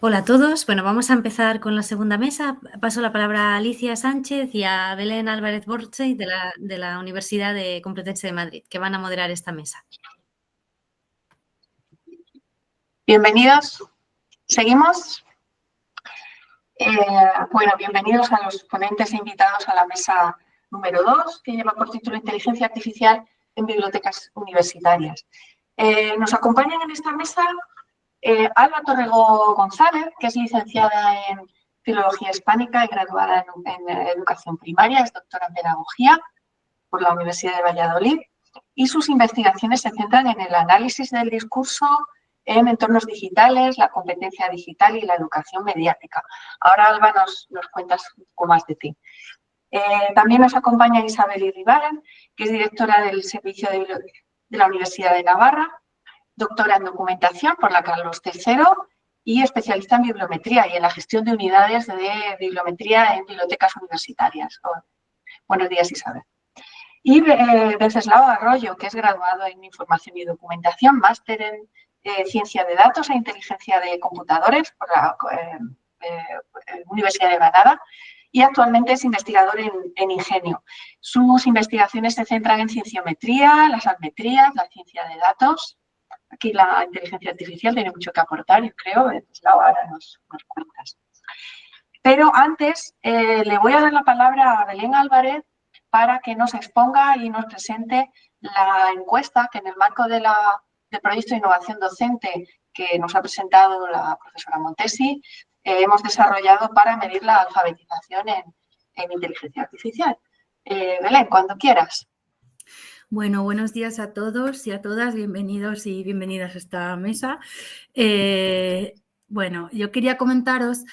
Hola a todos. Bueno, vamos a empezar con la segunda mesa. Paso la palabra a Alicia Sánchez y a Belén Álvarez Borche de la Universidad Complutense de Madrid, que van a moderar esta mesa. Bienvenidos. ¿Seguimos? Bienvenidos a los ponentes e invitados a la mesa número 2, que lleva por título Inteligencia Artificial en Bibliotecas Universitarias. Nos acompañan en esta mesa Alba Torrego González, que es licenciada en Filología Hispánica y graduada en Educación Primaria, es doctora en Pedagogía por la Universidad de Valladolid, y sus investigaciones se centran en el análisis del discurso en entornos digitales, la competencia digital y la educación mediática. Ahora, Alba, nos cuentas un poco más de ti. También nos acompaña Isabel Irribaren, que es directora del Servicio de la Universidad de Navarra, doctora en Documentación por la Carlos III y especialista en bibliometría y en la gestión de unidades de bibliometría en bibliotecas universitarias. Buenos días, Isabel. Y Wenceslao Arroyo, que es graduado en Información y Documentación, máster en Ciencia de Datos e Inteligencia de Computadores por la Universidad de Granada y actualmente es investigador en Ingenio. Sus investigaciones se centran en cienciometría, las altmetrías, la ciencia de datos. Aquí la inteligencia artificial tiene mucho que aportar, yo creo. Wenceslao, ahora nos cuentas. Pero antes le voy a dar la palabra a Belén Álvarez para que nos exponga y nos presente la encuesta que en el marco del proyecto de innovación docente que nos ha presentado la profesora Montesi hemos desarrollado para medir la alfabetización en inteligencia artificial. Belén, cuando quieras. Bueno, buenos días a todos y a todas, bienvenidos y bienvenidas a esta mesa. Bueno, yo quería comentaros,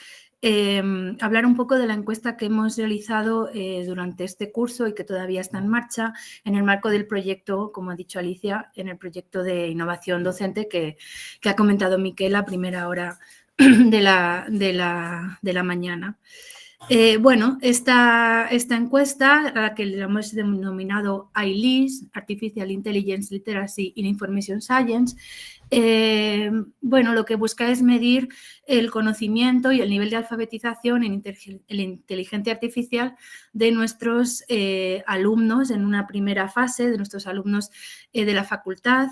hablar un poco de la encuesta que hemos realizado durante este curso y que todavía está en marcha en el marco del proyecto, como ha dicho Alicia, en el proyecto de innovación docente que ha comentado Miquel a primera hora de la mañana. Bueno, esta encuesta, a la que le hemos denominado ILIS, Artificial Intelligence Literacy in Information Science, bueno, lo que busca es medir el conocimiento y el nivel de alfabetización en inteligencia artificial de nuestros alumnos en una primera fase, de nuestros alumnos de la facultad,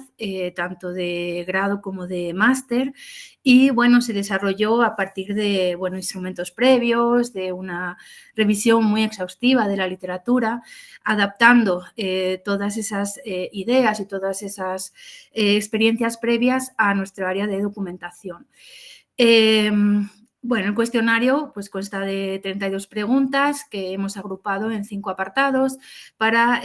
tanto de grado como de máster, y bueno, se desarrolló a partir de instrumentos previos, de una revisión muy exhaustiva de la literatura, adaptando todas esas ideas y todas esas experiencias previas a nuestro área de documentación. Bueno, el cuestionario pues consta de 32 preguntas que hemos agrupado en 5 apartados para,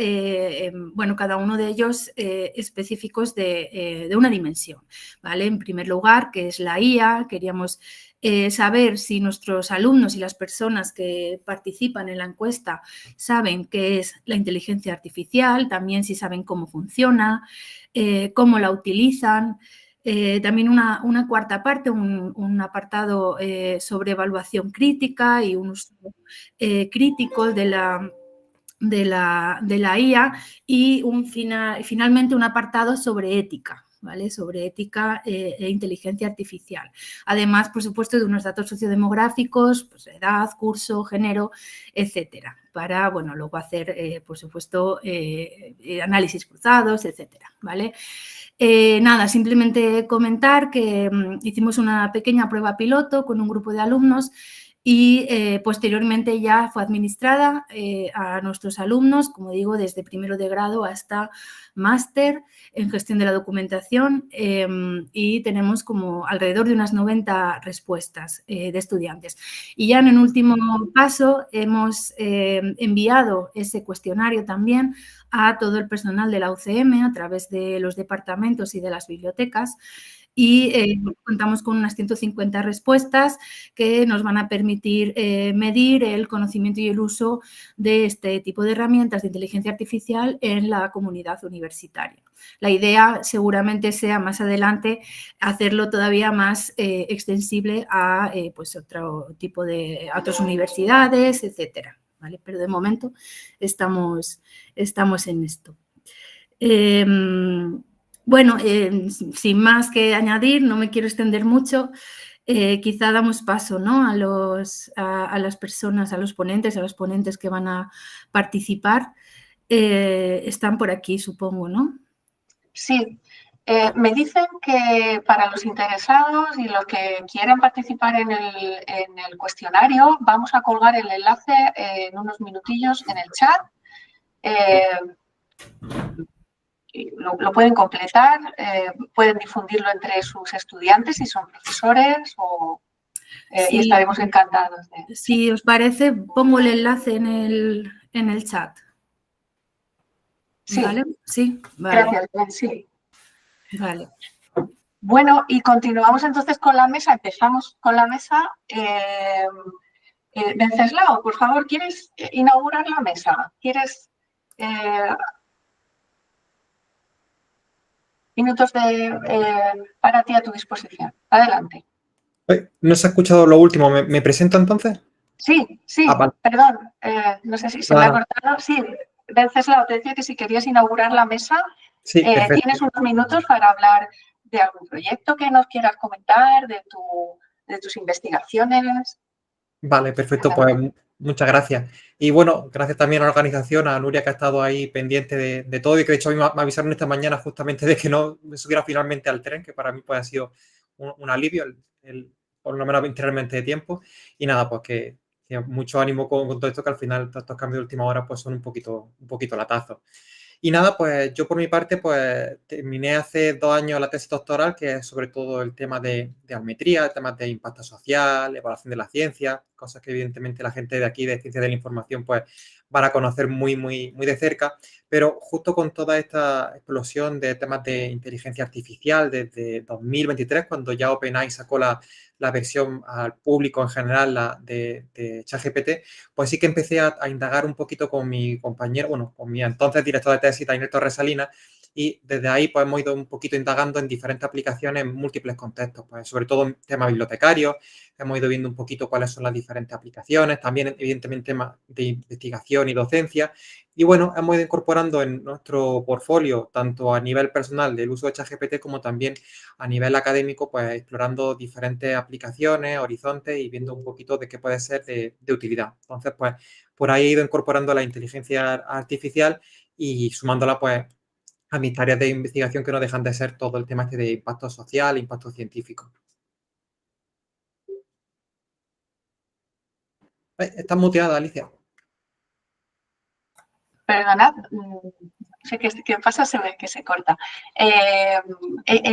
cada uno de ellos específicos de una dimensión, ¿vale? En primer lugar, ¿qué es la IA? Queríamos saber si nuestros alumnos y las personas que participan en la encuesta saben qué es la inteligencia artificial, también si saben cómo funciona, cómo la utilizan. También una cuarta parte, un apartado sobre evaluación crítica y un uso crítico de la IA y finalmente un apartado sobre ética, ¿vale? Sobre ética e inteligencia artificial. Además, por supuesto, de unos datos sociodemográficos, pues edad, curso, género, etcétera, para, bueno, luego hacer, por supuesto, análisis cruzados, etcétera, ¿vale? Nada, simplemente comentar que hicimos una pequeña prueba piloto con un grupo de alumnos y posteriormente ya fue administrada a nuestros alumnos, como digo, desde primero de grado hasta máster en gestión de la documentación y tenemos como alrededor de unas 90 respuestas de estudiantes. Y ya en el último paso hemos enviado ese cuestionario también a todo el personal de la UCM a través de los departamentos y de las bibliotecas y contamos con unas 150 respuestas que nos van a permitir medir el conocimiento y el uso de este tipo de herramientas de inteligencia artificial en la comunidad universitaria. La idea seguramente sea más adelante hacerlo todavía más extensible a otro tipo de a otras universidades, etcétera, ¿vale? Pero de momento estamos en esto. Bueno, sin más que añadir, no me quiero extender mucho. quizá damos paso, ¿no?, a las personas, a los ponentes, a los ponentes que van a participar. Están por aquí, supongo, ¿no? Sí. Me dicen que para los interesados y los que quieran participar en el cuestionario, vamos a colgar el enlace en unos minutillos en el chat. Lo pueden completar, pueden difundirlo entre sus estudiantes si son profesores y estaremos encantados de... Si os parece, pongo el enlace en el chat. Sí. ¿Vale? Sí, vale. Gracias, sí. Vale. Bueno, y continuamos entonces con la mesa. Empezamos con la mesa. Wenceslao, por favor, ¿quieres inaugurar la mesa? ¿Quieres minutos para ti a tu disposición? Adelante. ¿No se ha escuchado lo último? ¿Me presento entonces? Sí, vale. Perdón. No sé si se me ha cortado. Sí, Wenceslao, te decía que si querías inaugurar la mesa, sí, tienes unos minutos para hablar de algún proyecto que nos quieras comentar, de tus investigaciones. Vale, perfecto, pues muchas gracias. Y bueno, gracias también a la organización, a Nuria, que ha estado ahí pendiente de todo y que de hecho a mí me avisaron esta mañana justamente de que no me subiera finalmente al tren, que para mí pues ha sido un alivio, por lo menos interiormente de tiempo. Y nada, pues que mucho ánimo con todo esto, que al final todos estos cambios de última hora pues son un poquito latazos. Y nada, pues yo por mi parte pues terminé hace 2 años la tesis doctoral, que es sobre todo el tema de almetría, temas de impacto social, evaluación de la ciencia, cosas que evidentemente la gente de aquí de Ciencia de la Información pues van a conocer muy de cerca, pero justo con toda esta explosión de temas de inteligencia artificial desde 2023, cuando ya OpenAI sacó la versión al público en general de ChatGPT, pues sí que empecé a indagar un poquito con mi compañero, bueno, con mi entonces director de tesis, Daniel Torres Salinas, y desde ahí pues hemos ido un poquito indagando en diferentes aplicaciones en múltiples contextos, pues sobre todo en temas bibliotecarios, hemos ido viendo un poquito cuáles son las diferentes aplicaciones, también evidentemente temas de investigación y docencia, y bueno, hemos ido incorporando en nuestro portfolio, tanto a nivel personal del uso de ChatGPT como también a nivel académico, pues explorando diferentes aplicaciones, horizontes y viendo un poquito de qué puede ser de utilidad. Entonces, pues por ahí he ido incorporando la inteligencia artificial y sumándola pues a mis tareas de investigación, que no dejan de ser todo el tema de impacto social, impacto científico. Estás muteada, Alicia. Perdonad, no sé qué pasa, se ve que se corta.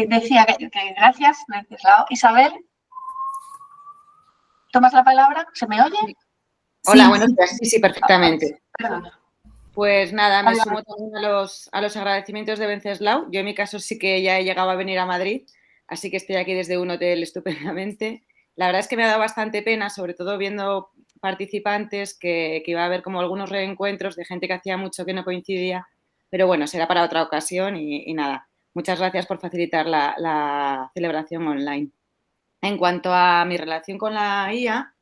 Decía que gracias, Wenceslao. Isabel, ¿tomas la palabra? ¿Se me oye? Hola, sí. Buenos días. Sí, perfectamente. Perdón. Pues nada, me sumo también a los agradecimientos de Wenceslao. Yo en mi caso sí que ya he llegado a venir a Madrid, así que estoy aquí desde un hotel estupendamente. La verdad es que me ha dado bastante pena, sobre todo viendo participantes que iba a haber como algunos reencuentros de gente que hacía mucho que no coincidía, pero bueno, será para otra ocasión y nada. Muchas gracias por facilitar la celebración online. En cuanto a mi relación con la IA,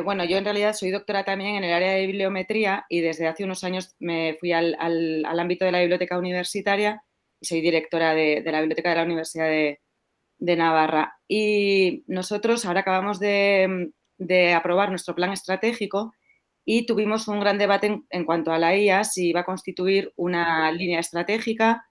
bueno, yo en realidad soy doctora también en el área de bibliometría y desde hace unos años me fui al ámbito de la biblioteca universitaria y soy directora de la biblioteca de la Universidad de Navarra. Y nosotros ahora acabamos de aprobar nuestro plan estratégico y tuvimos un gran debate en cuanto a la IA, si iba a constituir una línea estratégica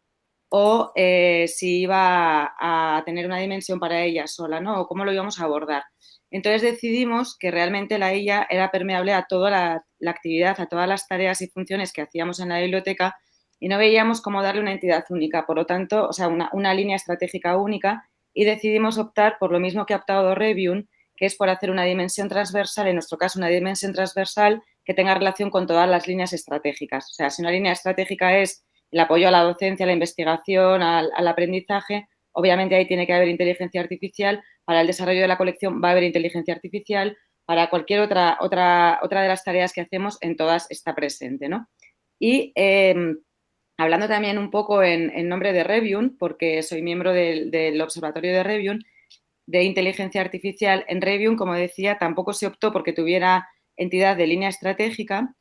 o si iba a tener una dimensión para ella sola, ¿no? O cómo lo íbamos a abordar. Entonces decidimos que realmente la IA era permeable a toda la actividad, a todas las tareas y funciones que hacíamos en la biblioteca y no veíamos cómo darle una entidad única, por lo tanto, o sea, una línea estratégica única, y decidimos optar por lo mismo que ha optado Revium, que es por hacer una dimensión transversal, en nuestro caso una dimensión transversal que tenga relación con todas las líneas estratégicas. O sea, si una línea estratégica es el apoyo a la docencia, a la investigación, al aprendizaje, obviamente ahí tiene que haber inteligencia artificial. Para el desarrollo de la colección va a haber inteligencia artificial. Para cualquier otra de las tareas que hacemos, en todas está presente, ¿no? Y hablando también un poco en nombre de Revium, porque soy miembro del observatorio de Revium, de inteligencia artificial, en Revium, como decía, tampoco se optó porque tuviera entidad de línea estratégica,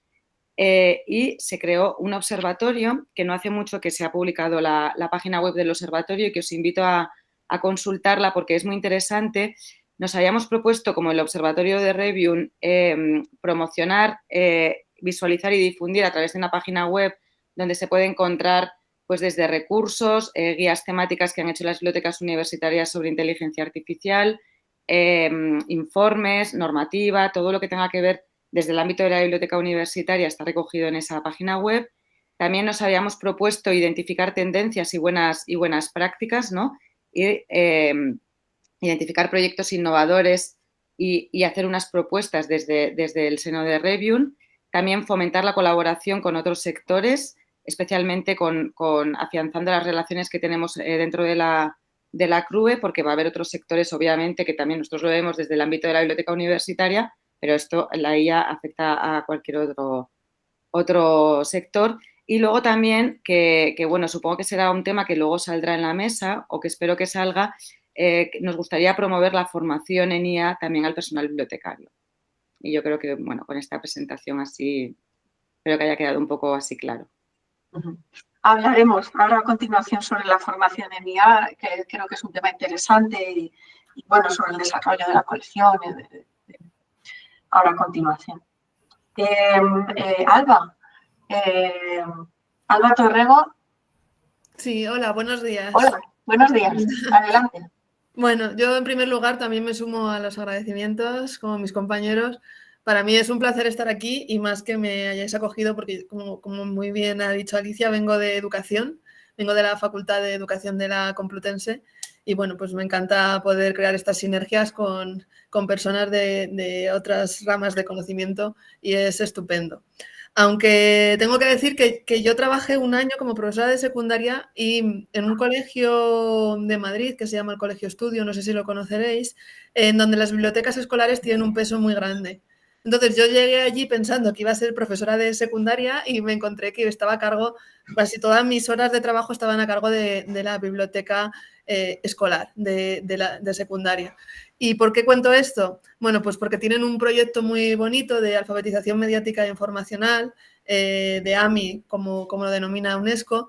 y se creó un observatorio que no hace mucho que se ha publicado la página web del observatorio y que os invito a a consultarla porque es muy interesante. Nos habíamos propuesto, como el Observatorio de Review, promocionar, visualizar y difundir a través de una página web donde se puede encontrar pues desde recursos, guías temáticas que han hecho las bibliotecas universitarias sobre inteligencia artificial, informes, normativa, todo lo que tenga que ver desde el ámbito de la biblioteca universitaria está recogido en esa página web. También nos habíamos propuesto identificar tendencias y buenas prácticas, ¿no? Y identificar proyectos innovadores y hacer unas propuestas desde el seno de Review. También fomentar la colaboración con otros sectores, especialmente con afianzando las relaciones que tenemos dentro de la CRUE, porque va a haber otros sectores, obviamente, que también nosotros lo vemos desde el ámbito de la biblioteca universitaria, pero esto, la IA afecta a cualquier otro sector. Y luego también, que bueno, supongo que será un tema que luego saldrá en la mesa, o que espero que salga, nos gustaría promover la formación en IA también al personal bibliotecario. Y yo creo que, bueno, con esta presentación así, espero que haya quedado un poco así claro. Hablaremos ahora a continuación sobre la formación en IA, que creo que es un tema interesante, y bueno, sobre el desarrollo de la colección, ahora a continuación. Alba Torrego. Sí, hola, buenos días. Hola, buenos días. Adelante. Bueno, yo en primer lugar también me sumo a los agradecimientos, como mis compañeros. Para mí es un placer estar aquí y más que me hayáis acogido porque, como muy bien ha dicho Alicia, vengo de educación, vengo de la Facultad de Educación de la Complutense y, bueno, pues me encanta poder crear estas sinergias con personas de otras ramas de conocimiento y es estupendo. Aunque tengo que decir que yo trabajé un año como profesora de secundaria y en un colegio de Madrid que se llama el Colegio Estudio, no sé si lo conoceréis, en donde las bibliotecas escolares tienen un peso muy grande. Entonces yo llegué allí pensando que iba a ser profesora de secundaria y me encontré que estaba a cargo, casi todas mis horas de trabajo estaban a cargo de la biblioteca escolar de secundaria. ¿Y por qué cuento esto? Bueno, pues porque tienen un proyecto muy bonito de alfabetización mediática e informacional, de AMI, como lo denomina UNESCO,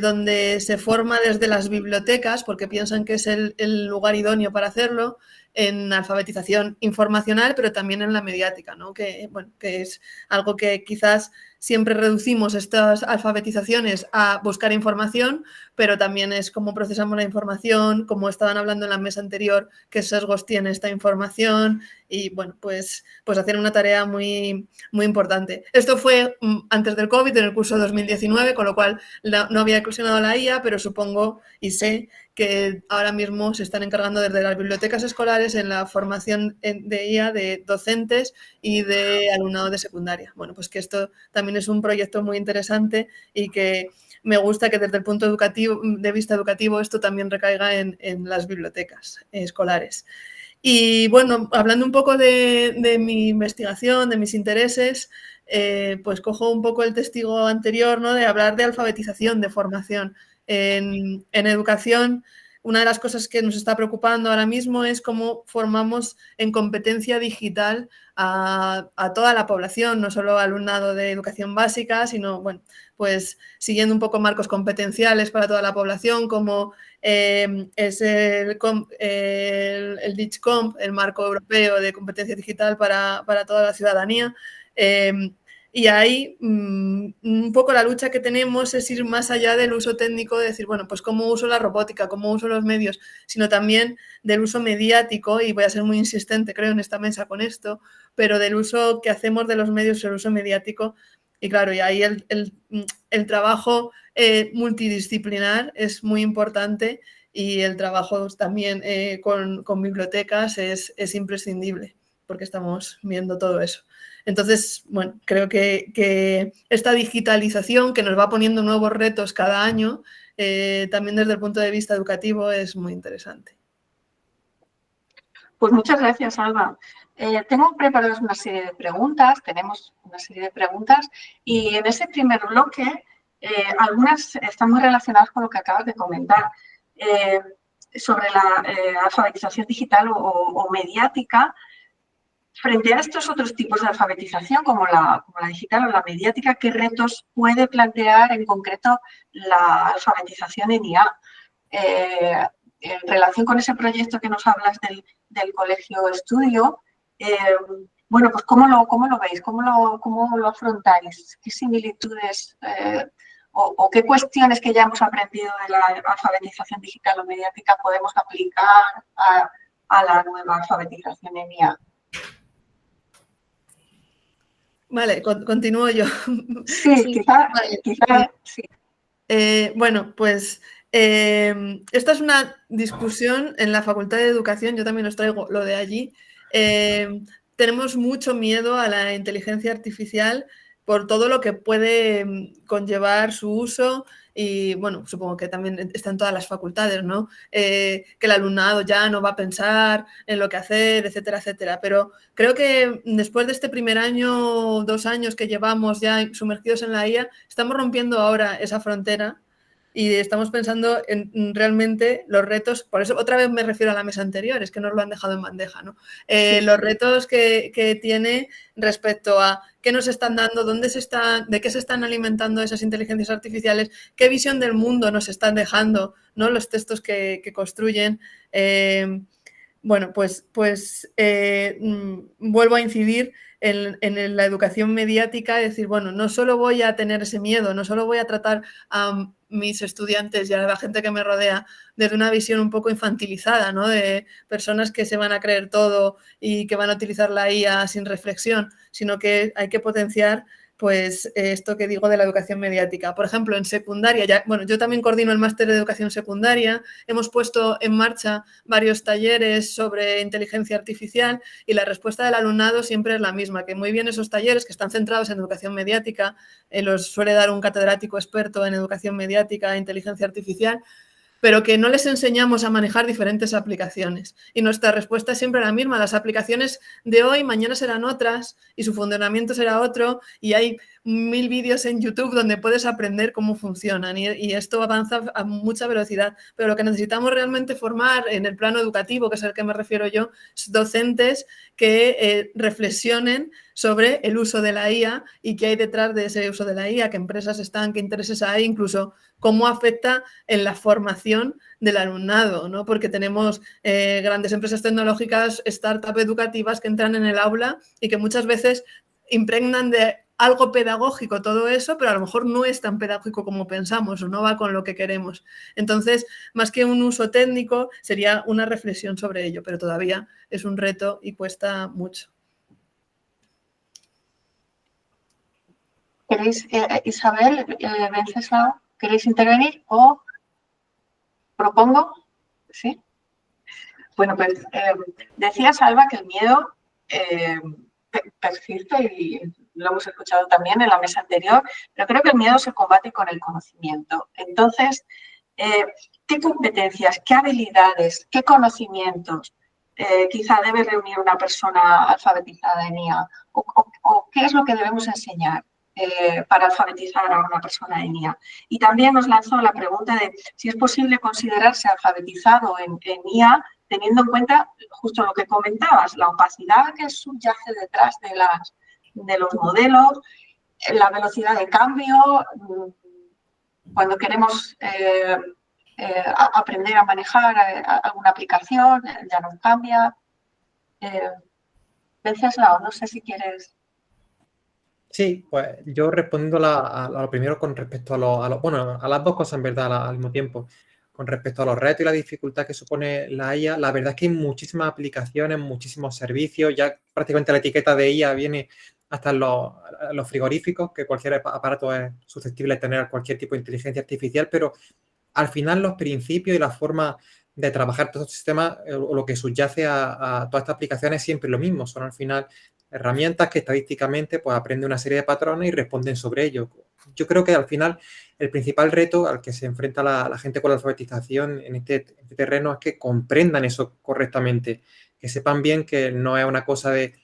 donde se forma desde las bibliotecas, porque piensan que es el lugar idóneo para hacerlo, en alfabetización informacional, pero también en la mediática, ¿no? Que es algo que quizás siempre reducimos estas alfabetizaciones a buscar información, pero también es cómo procesamos la información, como estaban hablando en la mesa anterior, qué sesgos tiene esta información y, bueno, pues hacer una tarea muy, muy importante. Esto fue antes del COVID, en el curso 2019, con lo cual no había eclosionado la IA, pero supongo y sé que ahora mismo se están encargando desde las bibliotecas escolares en la formación de IA de docentes y de alumnado de secundaria. Bueno, pues que esto también es un proyecto muy interesante y que me gusta que desde el punto de vista educativo esto también recaiga en las bibliotecas escolares. Y bueno, hablando un poco de mi investigación, de mis intereses, pues cojo un poco el testigo anterior, ¿no? De hablar de alfabetización, de formación. En educación, una de las cosas que nos está preocupando ahora mismo es cómo formamos en competencia digital a toda la población, no solo alumnado de educación básica, sino, bueno, pues siguiendo un poco marcos competenciales para toda la población, como es el DIGCOMP, el marco europeo de competencia digital para toda la ciudadanía. Y ahí un poco la lucha que tenemos es ir más allá del uso técnico, de decir, bueno, pues cómo uso la robótica, cómo uso los medios, sino también del uso mediático, y voy a ser muy insistente, creo, en esta mesa con esto, pero del uso que hacemos de los medios, el uso mediático. Y claro, y ahí el trabajo multidisciplinar es muy importante y el trabajo también con bibliotecas es imprescindible, porque estamos viendo todo eso. Entonces, bueno, creo que esta digitalización que nos va poniendo nuevos retos cada año, también desde el punto de vista educativo, es muy interesante. Pues muchas gracias, Alba. Tengo preparadas una serie de preguntas, tenemos una serie de preguntas y en ese primer bloque algunas están muy relacionadas con lo que acabas de comentar sobre la alfabetización digital o mediática. Frente a estos otros tipos de alfabetización, como la digital o la mediática, ¿qué retos puede plantear en concreto la alfabetización en IA? en relación con ese proyecto que nos hablas del colegio estudio, bueno, pues ¿cómo lo veis? ¿Cómo lo afrontáis? ¿Qué similitudes o qué cuestiones que ya hemos aprendido de la alfabetización digital o mediática podemos aplicar a la nueva alfabetización en IA? Vale, continúo yo. Sí, quizá sí. Bueno, pues esta es una discusión en la Facultad de Educación, yo también os traigo lo de allí. Tenemos mucho miedo a la inteligencia artificial por todo lo que puede conllevar su uso y, bueno, supongo que también está en todas las facultades, ¿no? Que el alumnado ya no va a pensar en lo que hacer, etcétera, etcétera. Pero creo que después de este primer año, 2 años que llevamos ya sumergidos en la IA, estamos rompiendo ahora esa frontera y estamos pensando en realmente los retos, por eso otra vez me refiero a la mesa anterior, es que nos lo han dejado en bandeja, ¿no? Los retos que tiene respecto a qué nos están dando, de qué se están alimentando esas inteligencias artificiales, qué visión del mundo nos están dejando, ¿no? Los textos que construyen. Bueno, pues vuelvo a incidir en la educación mediática, es decir, bueno, no solo voy a tener ese miedo, no solo voy a tratar a mis estudiantes y a la gente que me rodea desde una visión un poco infantilizada, ¿no? De personas que se van a creer todo y que van a utilizar la IA sin reflexión, sino que hay que potenciar pues esto que digo de la educación mediática. Por ejemplo, en secundaria, bueno, yo también coordino el máster de educación secundaria, hemos puesto en marcha varios talleres sobre inteligencia artificial y la respuesta del alumnado siempre es la misma, que muy bien esos talleres que están centrados en educación mediática, los suele dar un catedrático experto en educación mediática e inteligencia artificial, pero que no les enseñamos a manejar diferentes aplicaciones. Y nuestra respuesta es siempre la misma. Las aplicaciones de hoy, mañana serán otras y su funcionamiento será otro y hay 1000 vídeos en YouTube donde puedes aprender cómo funcionan y esto avanza a mucha velocidad. Pero lo que necesitamos realmente formar en el plano educativo, que es al que me refiero yo, es docentes que reflexionen sobre el uso de la IA y qué hay detrás de ese uso de la IA, qué empresas están, qué intereses hay, incluso cómo afecta en la formación del alumnado, ¿no? Porque tenemos grandes empresas tecnológicas, startups educativas que entran en el aula y que muchas veces impregnan de algo pedagógico todo eso, pero a lo mejor no es tan pedagógico como pensamos o no va con lo que queremos. Entonces, más que un uso técnico, sería una reflexión sobre ello, pero todavía es un reto y cuesta mucho. ¿Queréis, Isabel, Venceslao, queréis intervenir o propongo? ¿Sí? Bueno, pues decía Salva que el miedo persiste y lo hemos escuchado también en la mesa anterior, pero creo que el miedo se combate con el conocimiento. Entonces, ¿qué competencias, qué habilidades, qué conocimientos quizá debe reunir una persona alfabetizada en IA? ¿O qué es lo que debemos enseñar para alfabetizar a una persona en IA? Y también nos lanzó la pregunta de si es posible considerarse alfabetizado en IA teniendo en cuenta justo lo que comentabas, la opacidad que subyace detrás de los modelos, la velocidad de cambio, cuando queremos aprender a manejar alguna aplicación, ya nos cambia. Venceslao, no sé si quieres... Sí, pues yo respondiendo a lo primero con respecto bueno, a las dos cosas en verdad al mismo tiempo. Con respecto a los retos y la dificultad que supone la IA, la verdad es que hay muchísimas aplicaciones, muchísimos servicios, ya prácticamente la etiqueta de IA viene hasta en los frigoríficos, que cualquier aparato es susceptible de tener cualquier tipo de inteligencia artificial, pero al final los principios y la forma de trabajar todos estos sistemas o lo que subyace a todas estas aplicaciones es siempre lo mismo, son al final herramientas que estadísticamente pues aprenden una serie de patrones y responden sobre ello. Yo creo que al final el principal reto al que se enfrenta la gente con la alfabetización en este terreno es que comprendan eso correctamente, que sepan bien que no es una cosa de,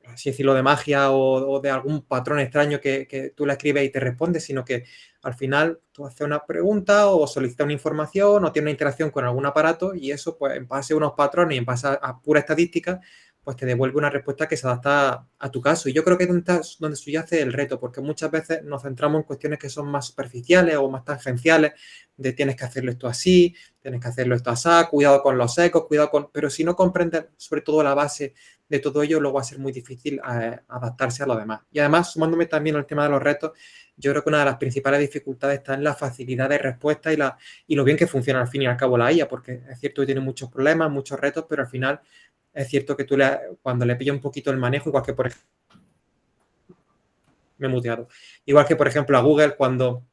así decirlo, de magia o de algún patrón extraño que tú la escribes y te responde, sino que al final tú haces una pregunta o solicitas una información o tienes una interacción con algún aparato y eso, pues en base a unos patrones y en base a pura estadística, pues te devuelve una respuesta que se adapta a tu caso. Y yo creo que es donde subyace el reto, porque muchas veces nos centramos en cuestiones que son más superficiales o más tangenciales, de tienes que hacerlo esto así, tienes que hacerlo esto así, cuidado con los ecos, cuidado con... Pero si no comprendes sobre todo la base de todo ello, luego va a ser muy difícil adaptarse a lo demás. Y además, sumándome también al tema de los retos, yo creo que una de las principales dificultades está en la facilidad de respuesta y lo bien que funciona al fin y al cabo la IA, porque es cierto que tiene muchos problemas, muchos retos, pero al final es cierto que cuando le pilla un poquito el manejo, igual que por ejemplo, me he muteado, igual que por ejemplo a Google, cuando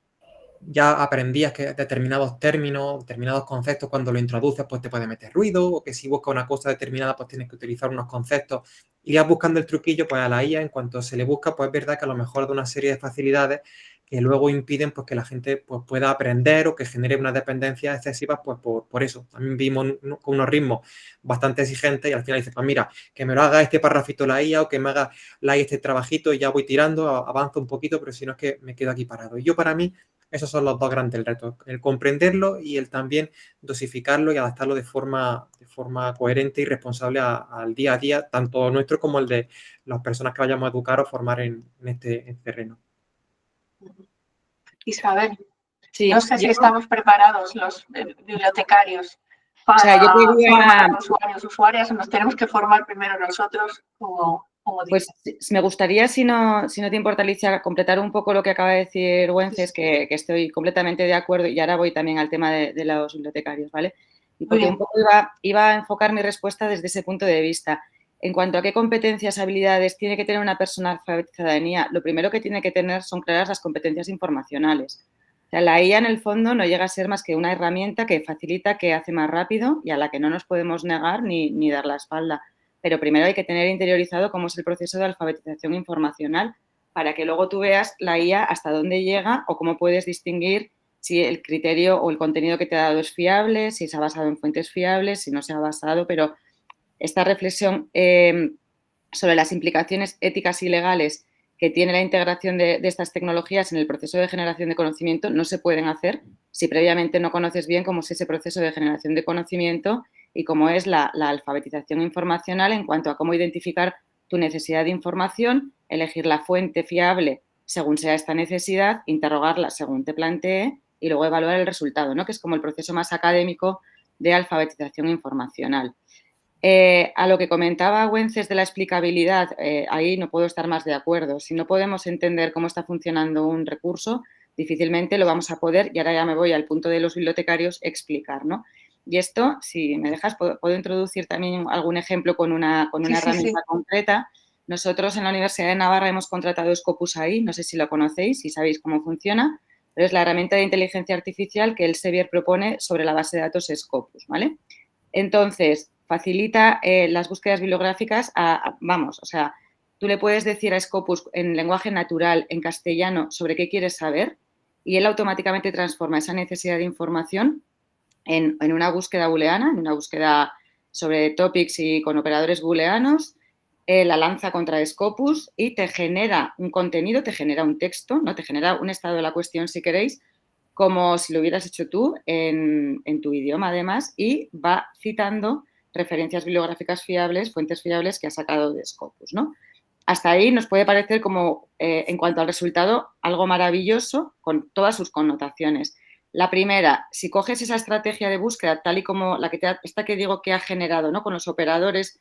ya aprendías que determinados términos, determinados conceptos, cuando lo introduces, pues te puede meter ruido, o que si buscas una cosa determinada, pues tienes que utilizar unos conceptos. Y ya buscando el truquillo, pues a la IA, en cuanto se le busca, pues es verdad que a lo mejor de una serie de facilidades que luego impiden pues que la gente pues, pueda aprender o que genere unas dependencias excesivas, pues por eso. También vimos con unos ritmos bastante exigentes y al final dices, pues mira, que me lo haga este parrafito la IA o que me haga la IA este trabajito y ya voy tirando, avanzo un poquito, pero si no es que me quedo aquí parado. Y yo para mí, esos son los dos grandes retos, el comprenderlo y el también dosificarlo y adaptarlo de forma coherente y responsable al día a día, tanto nuestro como el de las personas que vayamos a educar o formar en este terreno. Isabel, sí, no sé si estamos preparados los bibliotecarios para formar a usuarios, usuarias, o nos tenemos que formar primero nosotros como pues me gustaría, si no te importa, Alicia, completar un poco lo que acaba de decir Güences, que estoy completamente de acuerdo, y ahora voy también al tema de los bibliotecarios, ¿vale? Y porque un poco iba a enfocar mi respuesta desde ese punto de vista. En cuanto a qué competencias, habilidades tiene que tener una persona alfabetizada en IA, lo primero que tiene que tener son claras las competencias informacionales. O sea, la IA en el fondo no llega a ser más que una herramienta que facilita, que hace más rápido y a la que no nos podemos negar ni dar la espalda. Pero primero hay que tener interiorizado cómo es el proceso de alfabetización informacional para que luego tú veas la IA hasta dónde llega o cómo puedes distinguir si el criterio o el contenido que te ha dado es fiable, si se ha basado en fuentes fiables, si no se ha basado, pero esta reflexión sobre las implicaciones éticas y legales que tiene la integración de estas tecnologías en el proceso de generación de conocimiento no se pueden hacer si previamente no conoces bien cómo es ese proceso de generación de conocimiento y cómo es la alfabetización informacional en cuanto a cómo identificar tu necesidad de información, elegir la fuente fiable según sea esta necesidad, interrogarla según te plantee y luego evaluar el resultado, ¿no? Que es como el proceso más académico de alfabetización informacional. A lo que comentaba Güences de la explicabilidad, ahí no puedo estar más de acuerdo. Si no podemos entender cómo está funcionando un recurso, difícilmente lo vamos a poder, y ahora ya me voy al punto de los bibliotecarios, explicar, ¿no? Y esto, si me dejas, puedo introducir también algún ejemplo con una herramienta concreta. Nosotros en la Universidad de Navarra hemos contratado Scopus AI, no sé si lo conocéis, si sabéis cómo funciona, pero es la herramienta de inteligencia artificial que el Sevier propone sobre la base de datos Scopus, ¿vale? Entonces, facilita las búsquedas bibliográficas o sea, tú le puedes decir a Scopus en lenguaje natural, en castellano, sobre qué quieres saber y él automáticamente transforma esa necesidad de información en una búsqueda booleana, en una búsqueda sobre topics y con operadores booleanos, la lanza contra Scopus y te genera un contenido, te genera un texto, ¿no? Te genera un estado de la cuestión, si queréis, como si lo hubieras hecho tú en tu idioma, además, y va citando referencias bibliográficas fiables, fuentes fiables que ha sacado de Scopus, ¿no? Hasta ahí nos puede parecer como, en cuanto al resultado, algo maravilloso con todas sus connotaciones. La primera, si coges esa estrategia de búsqueda tal y como esta que digo que ha generado, ¿no? Con los operadores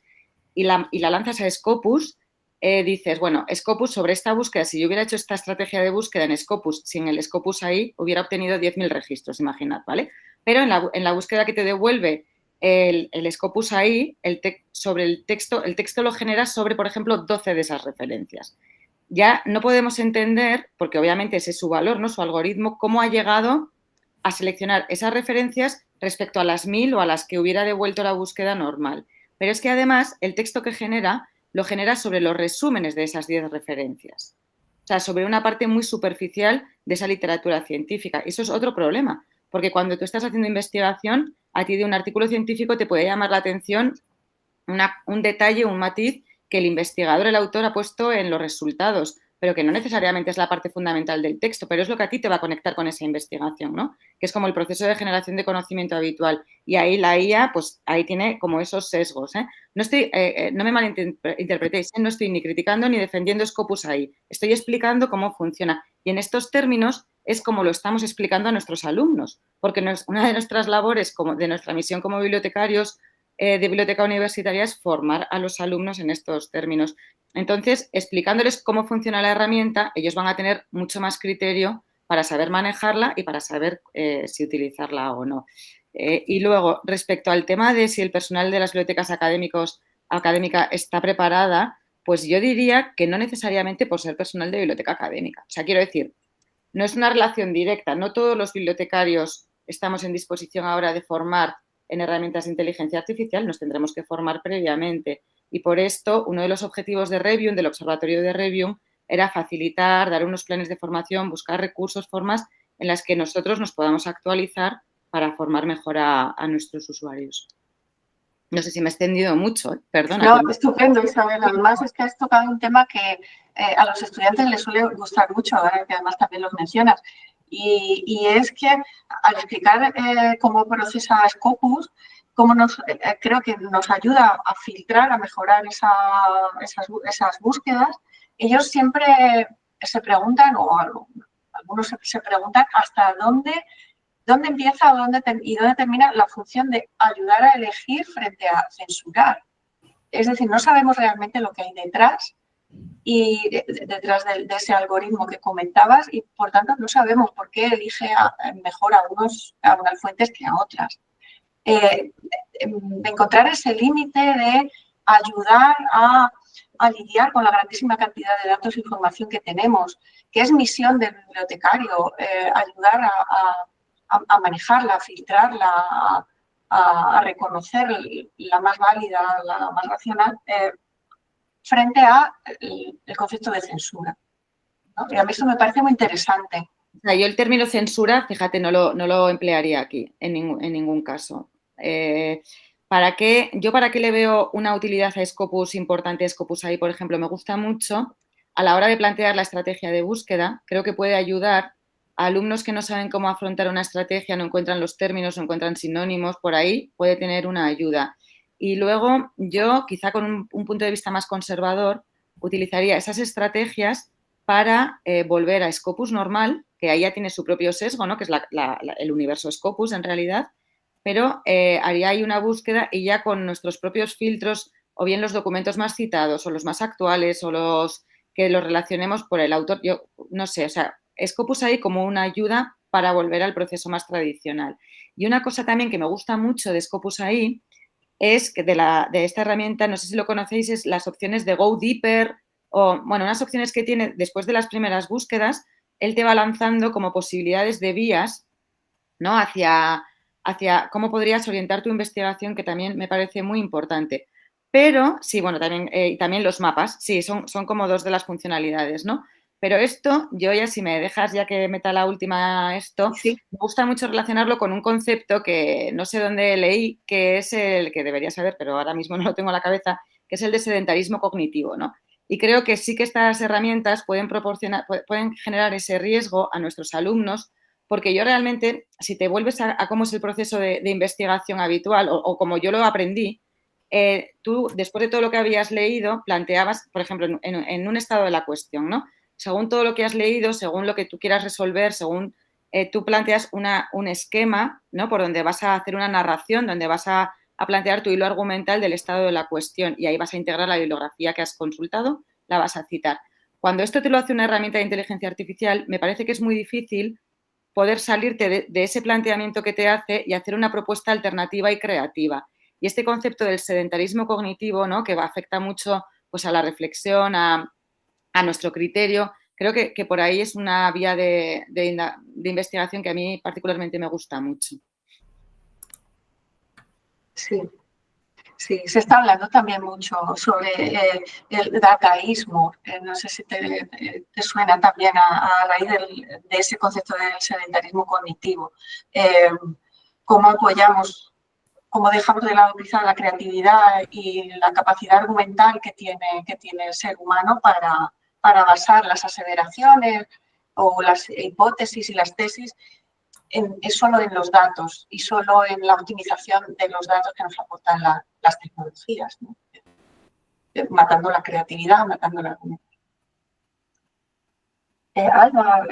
y la lanzas a Scopus, dices, bueno, Scopus sobre esta búsqueda, si yo hubiera hecho esta estrategia de búsqueda en Scopus, sin el Scopus ahí, hubiera obtenido 10.000 registros, imaginad, ¿vale? Pero en la búsqueda que te devuelve el Scopus ahí, sobre el texto lo genera sobre, por ejemplo, 12 de esas referencias. Ya no podemos entender, porque obviamente ese es su valor, ¿no? Su algoritmo, cómo ha llegado a seleccionar esas referencias respecto a las 1.000 o a las que hubiera devuelto la búsqueda normal. Pero es que además el texto que genera lo genera sobre los resúmenes de esas 10 referencias. O sea, sobre una parte muy superficial de esa literatura científica. Y eso es otro problema, porque cuando tú estás haciendo investigación, a ti de un artículo científico te puede llamar la atención un detalle, un matiz que el investigador, el autor, ha puesto en los resultados. pero que no necesariamente es la parte fundamental del texto, pero es lo que a ti te va a conectar con esa investigación, ¿no? Que es como el proceso de generación de conocimiento habitual. Y ahí la IA, pues ahí tiene como esos sesgos, ¿eh? No me malinterpretéis, no estoy ni criticando ni defendiendo Scopus AI. Estoy explicando cómo funciona. Y en estos términos es como lo estamos explicando a nuestros alumnos, porque una de nuestras labores, de nuestra misión como bibliotecarios de biblioteca universitaria, es formar a los alumnos en estos términos. Entonces, explicándoles cómo funciona la herramienta, ellos van a tener mucho más criterio para saber manejarla y para saber si utilizarla o no. Y luego, respecto al tema de si el personal de las bibliotecas académicas está preparada, pues yo diría que no necesariamente por ser personal de biblioteca académica. O sea, quiero decir, no es una relación directa. No todos los bibliotecarios estamos en disposición ahora de formar en herramientas de inteligencia artificial, nos tendremos que formar previamente. Y por esto, uno de los objetivos de Revium, del Observatorio de Revium, era facilitar, dar unos planes de formación, buscar recursos, formas en las que nosotros nos podamos actualizar para formar mejor a nuestros usuarios. No sé si me he extendido mucho, perdona. No, estupendo, Isabel. Además es que has tocado un tema que a los estudiantes les suele gustar mucho, ahora que además también los mencionas. Y es que al explicar cómo procesa Scopus, creo que nos ayuda a filtrar, a mejorar esas búsquedas, ellos siempre se preguntan, o algunos se preguntan, hasta dónde empieza y dónde termina la función de ayudar a elegir frente a censurar. Es decir, no sabemos realmente lo que hay detrás y detrás de ese algoritmo que comentabas y, por tanto, no sabemos por qué elige mejor a unas fuentes que a otras. De encontrar ese límite de ayudar a lidiar con la grandísima cantidad de datos e información que tenemos, que es misión del bibliotecario, ayudar a manejarla, a filtrarla, a reconocer la más válida, la más racional, frente a el concepto de censura, ¿no? Y a mí eso me parece muy interesante. O sea, yo el término censura, fíjate, no lo emplearía aquí en ningún caso. ¿Para qué le veo una utilidad a Scopus importante? A Scopus AI, por ejemplo, me gusta mucho a la hora de plantear la estrategia de búsqueda. Creo que puede ayudar a alumnos que no saben cómo afrontar una estrategia, no encuentran los términos, no encuentran sinónimos, por ahí puede tener una ayuda. Y luego yo, quizá con un punto de vista más conservador, utilizaría esas estrategias para volver a Scopus normal, que ahí ya tiene su propio sesgo, ¿no? Que es el universo Scopus en realidad, pero haría ahí una búsqueda y ya con nuestros propios filtros, o bien los documentos más citados, o los más actuales, o los que los relacionemos por el autor. Yo no sé, o sea, Scopus ahí como una ayuda para volver al proceso más tradicional. Y una cosa también que me gusta mucho de Scopus AI es que de esta herramienta, no sé si lo conocéis, es las opciones de Go Deeper o, bueno, unas opciones que tiene después de las primeras búsquedas, él te va lanzando como posibilidades de vías, ¿no? Hacia cómo podrías orientar tu investigación, que también me parece muy importante. Pero, sí, bueno, también los mapas, sí, son como dos de las funcionalidades, ¿no? Pero esto, yo ya si me dejas, ya que meta la última sí. Me gusta mucho relacionarlo con un concepto que no sé dónde leí, que es el que debería saber, pero ahora mismo no lo tengo en la cabeza, que es el de sedentarismo cognitivo, ¿no? Y creo que sí que estas herramientas pueden generar ese riesgo a nuestros alumnos, porque yo realmente, si te vuelves a cómo es el proceso de investigación habitual o como yo lo aprendí, tú, después de todo lo que habías leído, planteabas, por ejemplo, en un estado de la cuestión, ¿no? Según todo lo que has leído, según lo que tú quieras resolver, según tú planteas un esquema, ¿no? Por donde vas a hacer una narración, donde vas a plantear tu hilo argumental del estado de la cuestión y ahí vas a integrar la bibliografía que has consultado, la vas a citar. Cuando esto te lo hace una herramienta de inteligencia artificial, me parece que es muy difícil poder salirte de ese planteamiento que te hace y hacer una propuesta alternativa y creativa. Y este concepto del sedentarismo cognitivo, ¿no? Que afecta mucho pues, a la reflexión, a nuestro criterio, creo que por ahí es una vía de investigación que a mí particularmente me gusta mucho. Sí, se está hablando también mucho sobre el dataísmo. No sé si te suena también a raíz de ese concepto del sedentarismo cognitivo. Cómo apoyamos, cómo dejamos de lado quizá la creatividad y la capacidad argumental que tiene el ser humano para para basar las aseveraciones o las hipótesis y las tesis es solo en los datos y solo en la optimización de los datos que nos aportan las tecnologías, ¿no? Matando la creatividad, matando la argumentación. Alba,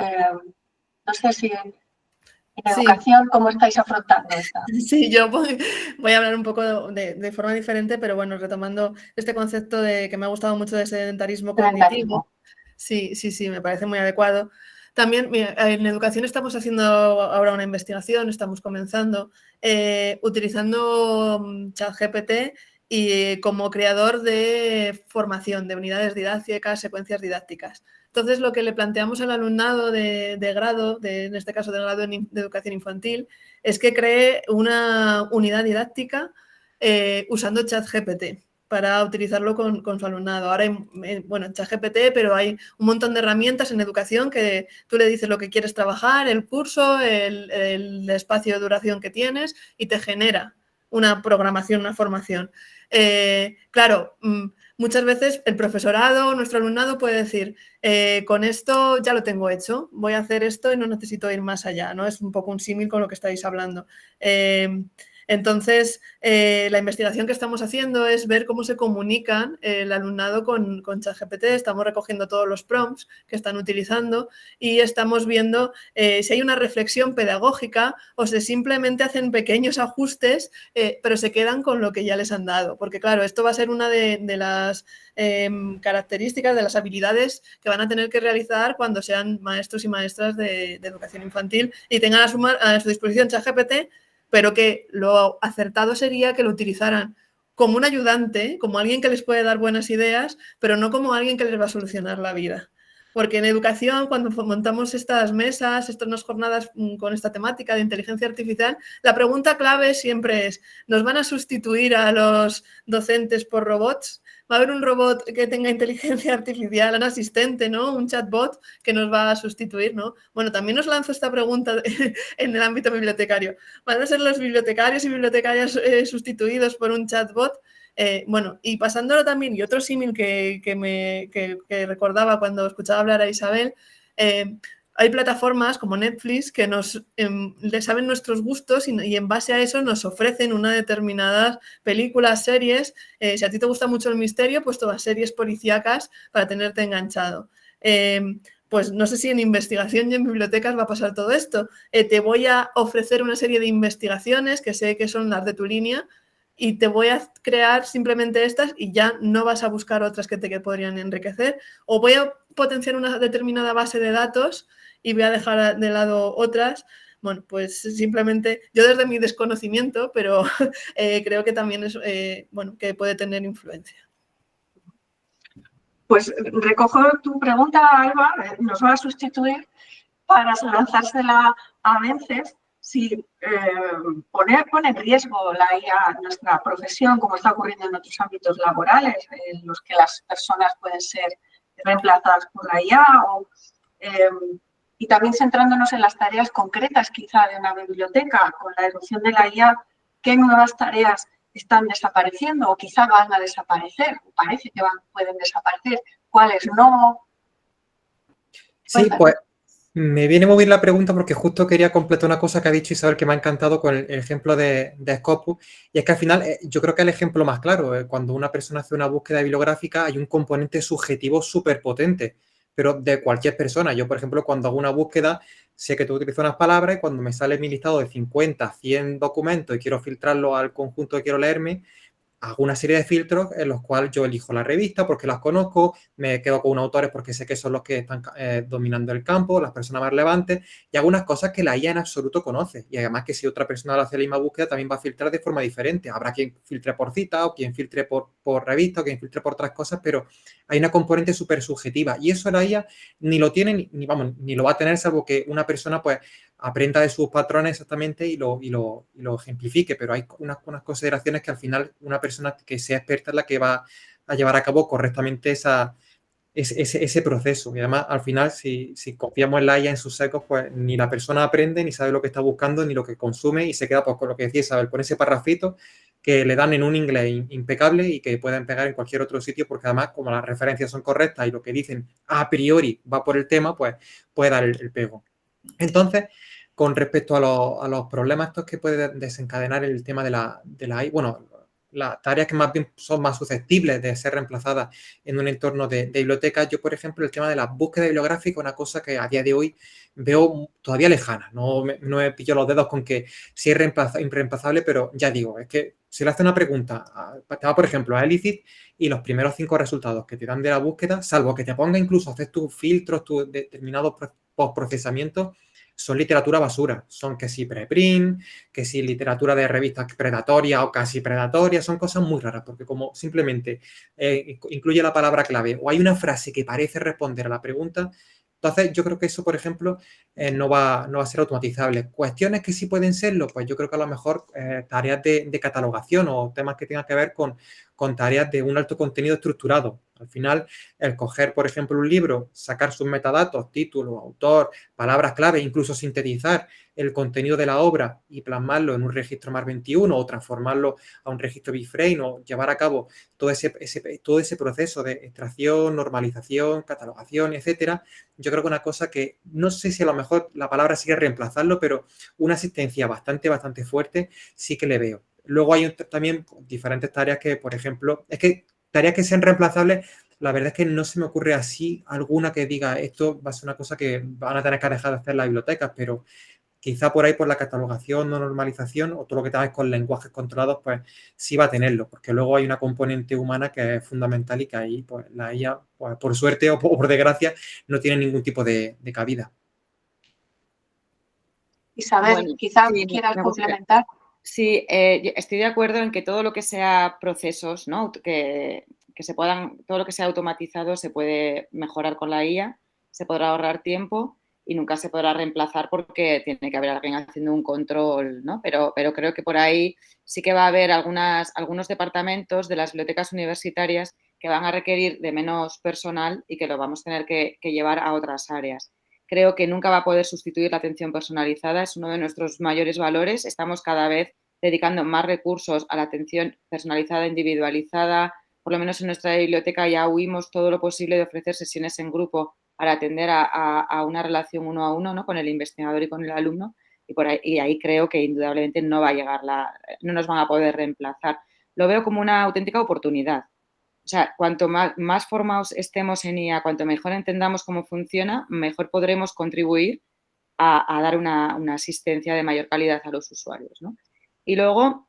no sé si en educación, ¿cómo estáis afrontando esta? Sí, yo voy a hablar un poco de forma diferente, pero bueno, retomando este concepto de que me ha gustado mucho de sedentarismo cognitivo. Sí, me parece muy adecuado. También en educación estamos haciendo ahora una investigación, estamos comenzando, utilizando ChatGPT y como creador de formación, de unidades didácticas, secuencias didácticas. Entonces, lo que le planteamos al alumnado de grado, en este caso de grado de educación infantil, es que cree una unidad didáctica usando ChatGPT para utilizarlo con su alumnado. Ahora hay, bueno, ChatGPT, pero hay un montón de herramientas en educación que tú le dices lo que quieres trabajar, el curso, el espacio de duración que tienes y te genera una programación, una formación. Claro, muchas veces el profesorado, nuestro alumnado puede decir, con esto ya lo tengo hecho, voy a hacer esto y no necesito ir más allá, ¿no? Es un poco un símil con lo que estáis hablando. Entonces, la investigación que estamos haciendo es ver cómo se comunican el alumnado con ChatGPT. Estamos recogiendo todos los prompts que están utilizando y estamos viendo si hay una reflexión pedagógica o si simplemente hacen pequeños ajustes, pero se quedan con lo que ya les han dado. Porque, claro, esto va a ser una de las características, de las habilidades que van a tener que realizar cuando sean maestros y maestras de educación infantil y tengan a su disposición ChatGPT, pero que lo acertado sería que lo utilizaran como un ayudante, como alguien que les puede dar buenas ideas, pero no como alguien que les va a solucionar la vida. Porque en educación, cuando montamos estas mesas, estas jornadas con esta temática de inteligencia artificial, la pregunta clave siempre es, ¿nos van a sustituir a los docentes por robots? ¿Va a haber un robot que tenga inteligencia artificial, un asistente, ¿no? Un chatbot que nos va a sustituir, ¿no? Bueno, también os lanzo esta pregunta en el ámbito bibliotecario. ¿Van a ser los bibliotecarios y bibliotecarias sustituidos por un chatbot? Bueno, y pasándolo también, y otro símil que recordaba cuando escuchaba hablar a Isabel, hay plataformas como Netflix que le saben nuestros gustos y en base a eso nos ofrecen una determinadas películas, series. Si a ti te gusta mucho el misterio, pues todas series policíacas para tenerte enganchado. Pues no sé si en investigación y en bibliotecas va a pasar todo esto. Te voy a ofrecer una serie de investigaciones que sé que son las de tu línea y te voy a crear simplemente estas y ya no vas a buscar otras que te podrían enriquecer. O voy a potenciar una determinada base de datos y voy a dejar de lado otras. Bueno, pues simplemente yo desde mi desconocimiento, pero creo que también es, bueno, que puede tener influencia. Pues recojo tu pregunta, Alba, nos va a sustituir para lanzársela a Vences si pone en riesgo la IA nuestra profesión, como está ocurriendo en otros ámbitos laborales, en los que las personas pueden ser reemplazadas por la IA, y también centrándonos en las tareas concretas quizá de una biblioteca. Con la erupción de la IA, ¿qué nuevas tareas están desapareciendo o quizá van a desaparecer? Parece que pueden desaparecer. ¿Cuáles no? Sí, pues me viene muy bien la pregunta porque justo quería completar una cosa que ha dicho Isabel que me ha encantado con el ejemplo de Scopus, y es que al final yo creo que es el ejemplo más claro. Cuando una persona hace una búsqueda bibliográfica hay un componente subjetivo súper potente, pero de cualquier persona. Yo, por ejemplo, cuando hago una búsqueda, sé que tú utilizas unas palabras y cuando me sale mi listado de 50, 100 documentos y quiero filtrarlo al conjunto que quiero leerme, hago una serie de filtros en los cuales yo elijo la revista porque las conozco, me quedo con autores porque sé que son los que están dominando el campo, las personas más relevantes, y hago unas cosas que la IA en absoluto conoce. Y además que si otra persona hace la misma búsqueda, también va a filtrar de forma diferente. Habrá quien filtre por cita o quien filtre por revista o quien filtre por otras cosas, pero hay una componente súper subjetiva. Y eso la IA ni lo tiene ni lo va a tener, salvo que una persona pues aprenda de sus patrones exactamente y lo ejemplifique, pero hay unas consideraciones que al final una persona que sea experta es la que va a llevar a cabo correctamente esa ese proceso. Y además, al final, si confiamos en la IA en sus secos, pues ni la persona aprende, ni sabe lo que está buscando, ni lo que consume, y se queda pues, con lo que decía Isabel, con ese parrafito que le dan en un inglés impecable y que pueden pegar en cualquier otro sitio, porque además, como las referencias son correctas y lo que dicen a priori va por el tema, pues puede dar el pego. Entonces, con respecto a los problemas estos que puede desencadenar el tema de la AI, bueno, las tareas que más bien son más susceptibles de ser reemplazadas en un entorno de bibliotecas. Yo, por ejemplo, el tema de la búsqueda bibliográfica, una cosa que a día de hoy veo todavía lejana. No me pillo los dedos con que sí es irreemplazable, pero ya digo, es que si le hace una pregunta, te va, por ejemplo, a Elicit y los primeros 5 resultados que te dan de la búsqueda, salvo que te ponga incluso a hacer tus filtros, tus determinados postprocesamientos, son literatura basura, son que sí preprint, que sí literatura de revistas predatorias o casi predatorias, son cosas muy raras, porque como simplemente incluye la palabra clave o hay una frase que parece responder a la pregunta, entonces yo creo que eso, por ejemplo, no va a ser automatizable. Cuestiones que sí pueden serlo, pues yo creo que a lo mejor tareas de catalogación o temas que tengan que ver con tareas de un alto contenido estructurado. Al final, el coger, por ejemplo, un libro, sacar sus metadatos, título, autor, palabras clave, incluso sintetizar el contenido de la obra y plasmarlo en un registro MAR21 o transformarlo a un registro BibFrame o llevar a cabo todo ese proceso de extracción, normalización, catalogación, etcétera, yo creo que una cosa que no sé si a lo mejor la palabra sigue reemplazarlo, pero una asistencia bastante fuerte sí que le veo. Luego hay también diferentes tareas que, por ejemplo, es que tareas que sean reemplazables, la verdad es que no se me ocurre así alguna que diga esto va a ser una cosa que van a tener que dejar de hacer las bibliotecas, pero quizá por ahí por la catalogación o normalización o todo lo que tenga con lenguajes controlados, pues sí va a tenerlo, porque luego hay una componente humana que es fundamental y que ahí pues la IA, pues, por suerte o por desgracia, no tiene ningún tipo de cabida. Isabel, Bueno, quizá sí, quieras me gustaría. complementar. Sí, estoy de acuerdo en que todo lo que sea procesos, ¿no? que se puedan, todo lo que sea automatizado se puede mejorar con la IA, se podrá ahorrar tiempo y nunca se podrá reemplazar porque tiene que haber alguien haciendo un control, ¿no? Pero creo que por ahí sí que va a haber algunos departamentos de las bibliotecas universitarias que van a requerir de menos personal y que lo vamos a tener que llevar a otras áreas. Creo que nunca va a poder sustituir la atención personalizada, es uno de nuestros mayores valores. Estamos cada vez dedicando más recursos a la atención personalizada, individualizada. Por lo menos en nuestra biblioteca ya huimos todo lo posible de ofrecer sesiones en grupo para atender a una relación uno a uno, ¿no? Con el investigador y con el alumno. Y ahí creo que indudablemente no va a llegar no nos van a poder reemplazar. Lo veo como una auténtica oportunidad. O sea, cuanto más formados estemos en IA, cuanto mejor entendamos cómo funciona, mejor podremos contribuir a dar una asistencia de mayor calidad a los usuarios, ¿no? Y luego,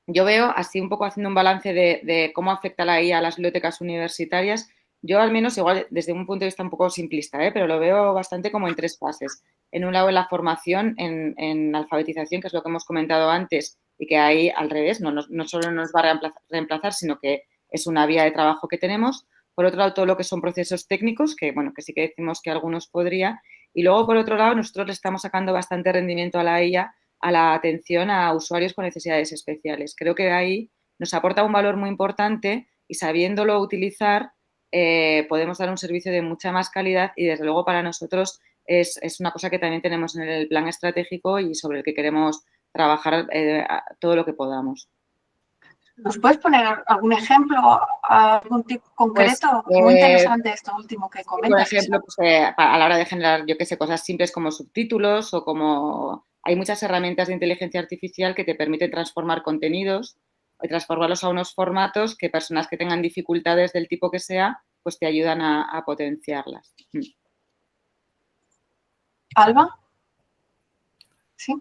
yo veo, así un poco haciendo un balance de cómo afecta la IA a las bibliotecas universitarias, yo al menos, igual desde un punto de vista un poco simplista, pero lo veo bastante como en 3 fases. En un lado, en la formación, en alfabetización, que es lo que hemos comentado antes, y que ahí al revés, no solo nos va a reemplazar, sino que es una vía de trabajo que tenemos. Por otro lado, todo lo que son procesos técnicos, que bueno, que sí que decimos que algunos podría. Y luego, por otro lado, nosotros le estamos sacando bastante rendimiento a la IA a la atención a usuarios con necesidades especiales. Creo que ahí nos aporta un valor muy importante y sabiéndolo utilizar podemos dar un servicio de mucha más calidad y desde luego para nosotros es una cosa que también tenemos en el plan estratégico y sobre el que queremos trabajar todo lo que podamos. ¿Nos puedes poner algún ejemplo, algún tipo concreto? Pues, muy interesante esto último que comentas. Por ejemplo, pues, a la hora de generar, yo qué sé, cosas simples como subtítulos o como... Hay muchas herramientas de inteligencia artificial que te permiten transformar contenidos y transformarlos a unos formatos que personas que tengan dificultades del tipo que sea, pues te ayudan a potenciarlas. ¿Alba? ¿Sí?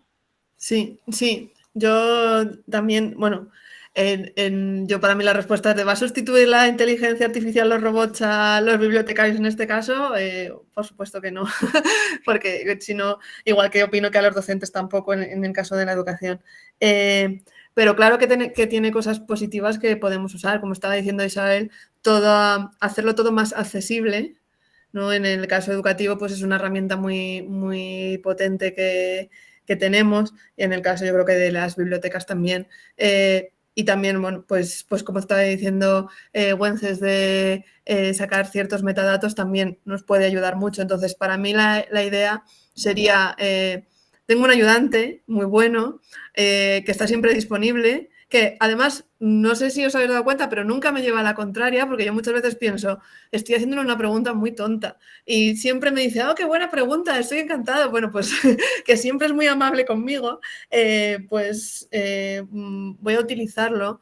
Sí. Yo también, bueno, yo para mí la respuesta es de ¿va a sustituir la inteligencia artificial los robots a los bibliotecarios en este caso? Por supuesto que no, porque si no, igual que opino que a los docentes tampoco en el caso de la educación. Pero claro que tiene cosas positivas que podemos usar, como estaba diciendo Isabel, hacerlo todo más accesible, ¿no? En el caso educativo, pues es una herramienta muy, muy potente que tenemos, y en el caso yo creo que de las bibliotecas también. Y también, bueno, pues como estaba diciendo Wences, de sacar ciertos metadatos también nos puede ayudar mucho. Entonces, para mí la idea sería, tengo un ayudante muy bueno que está siempre disponible, que además, no sé si os habéis dado cuenta, pero nunca me lleva a la contraria, porque yo muchas veces pienso, estoy haciéndole una pregunta muy tonta y siempre me dice, oh, qué buena pregunta, estoy encantado. Bueno, pues que siempre es muy amable conmigo, voy a utilizarlo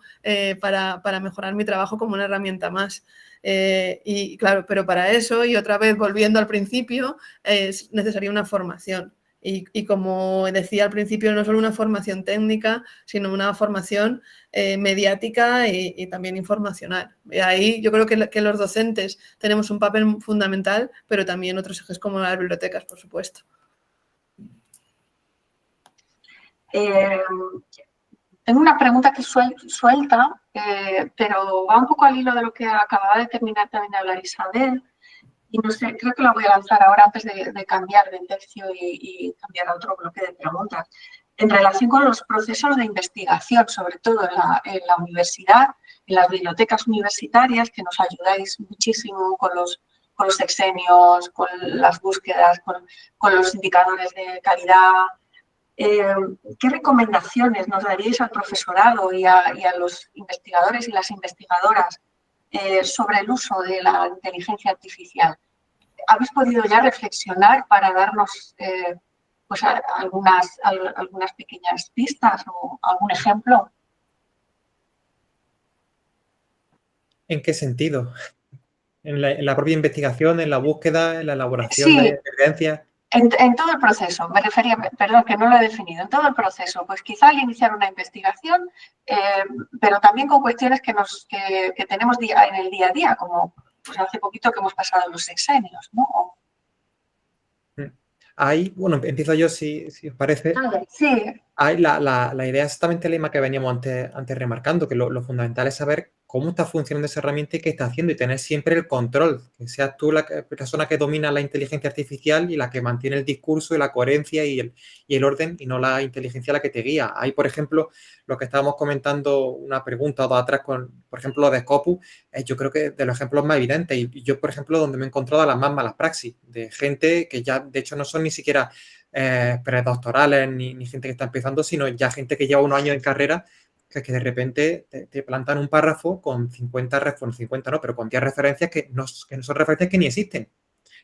para mejorar mi trabajo como una herramienta más. Y claro, pero para eso, y otra vez volviendo al principio, es necesaria una formación. Y como decía al principio, no solo una formación técnica, sino una formación mediática y también informacional. Y ahí yo creo que los docentes tenemos un papel fundamental, pero también otros ejes como las bibliotecas, por supuesto. Tengo una pregunta que es suelta, pero va un poco al hilo de lo que acababa de terminar también de hablar Isabel. Y no sé, creo que la voy a lanzar ahora antes de cambiar de tercio y cambiar a otro bloque de preguntas. En relación con los procesos de investigación, sobre todo en la universidad, en las bibliotecas universitarias, que nos ayudáis muchísimo con los sexenios, con las búsquedas, con los indicadores de calidad. ¿Qué recomendaciones nos daríais al profesorado y a los investigadores y las investigadoras sobre el uso de la inteligencia artificial? ¿Habéis podido ya reflexionar para darnos pues algunas pequeñas pistas o algún ejemplo? ¿En qué sentido? ¿En la propia investigación, en la búsqueda, en la elaboración Sí, de evidencias? En todo el proceso, me refería, perdón, que no lo he definido, en todo el proceso, pues quizá al iniciar una investigación, pero también con cuestiones que tenemos en el día a día, como pues hace poquito que hemos pasado los sexenios, ¿no? Ahí, bueno, empiezo yo si os parece. Sí. Ahí la idea es exactamente la misma que veníamos antes remarcando, que lo fundamental es saber cómo está funcionando esa herramienta y qué está haciendo y tener siempre el control, que seas tú la persona que domina la inteligencia artificial y la que mantiene el discurso y la coherencia y el orden y no la inteligencia la que te guía. Ahí, por ejemplo, lo que estábamos comentando una pregunta o dos atrás con, por ejemplo, lo de Scopus, yo creo que de los ejemplos más evidentes y yo, por ejemplo, donde me he encontrado a las más malas praxis de gente que ya, de hecho, no son ni siquiera predoctorales ni gente que está empezando, sino ya gente que lleva unos años en carrera que de repente te plantan un párrafo con 50 no, pero con 10 referencias que no son referencias que ni existen.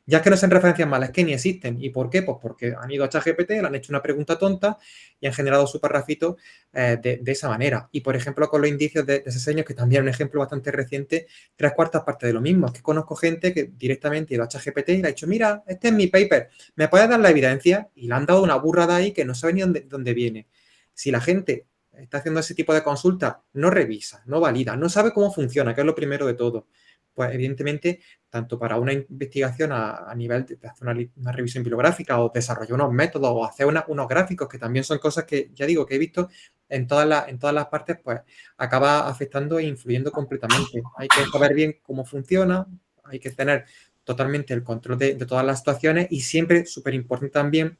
Ya es que no son referencias malas, es que ni existen. ¿Y por qué? Pues porque han ido a ChatGPT, le han hecho una pregunta tonta y han generado su párrafito de esa manera. Y, por ejemplo, con los indicios de sexenios, que también es un ejemplo bastante reciente, 3/4 partes de lo mismo. Es que conozco gente que directamente ha ido a ChatGPT y le ha dicho, mira, este es mi paper, ¿me puedes dar la evidencia? Y le han dado una burrada ahí que no sabe ni dónde viene. Si la gente está haciendo ese tipo de consulta, no revisa, no valida, no sabe cómo funciona, que es lo primero de todo. Pues evidentemente, tanto para una investigación a nivel de hacer una revisión bibliográfica o desarrollar unos métodos o hacer unos gráficos, que también son cosas que, ya digo, que he visto en todas las partes, pues acaba afectando e influyendo completamente. Hay que saber bien cómo funciona, hay que tener totalmente el control de todas las situaciones y siempre, súper importante también,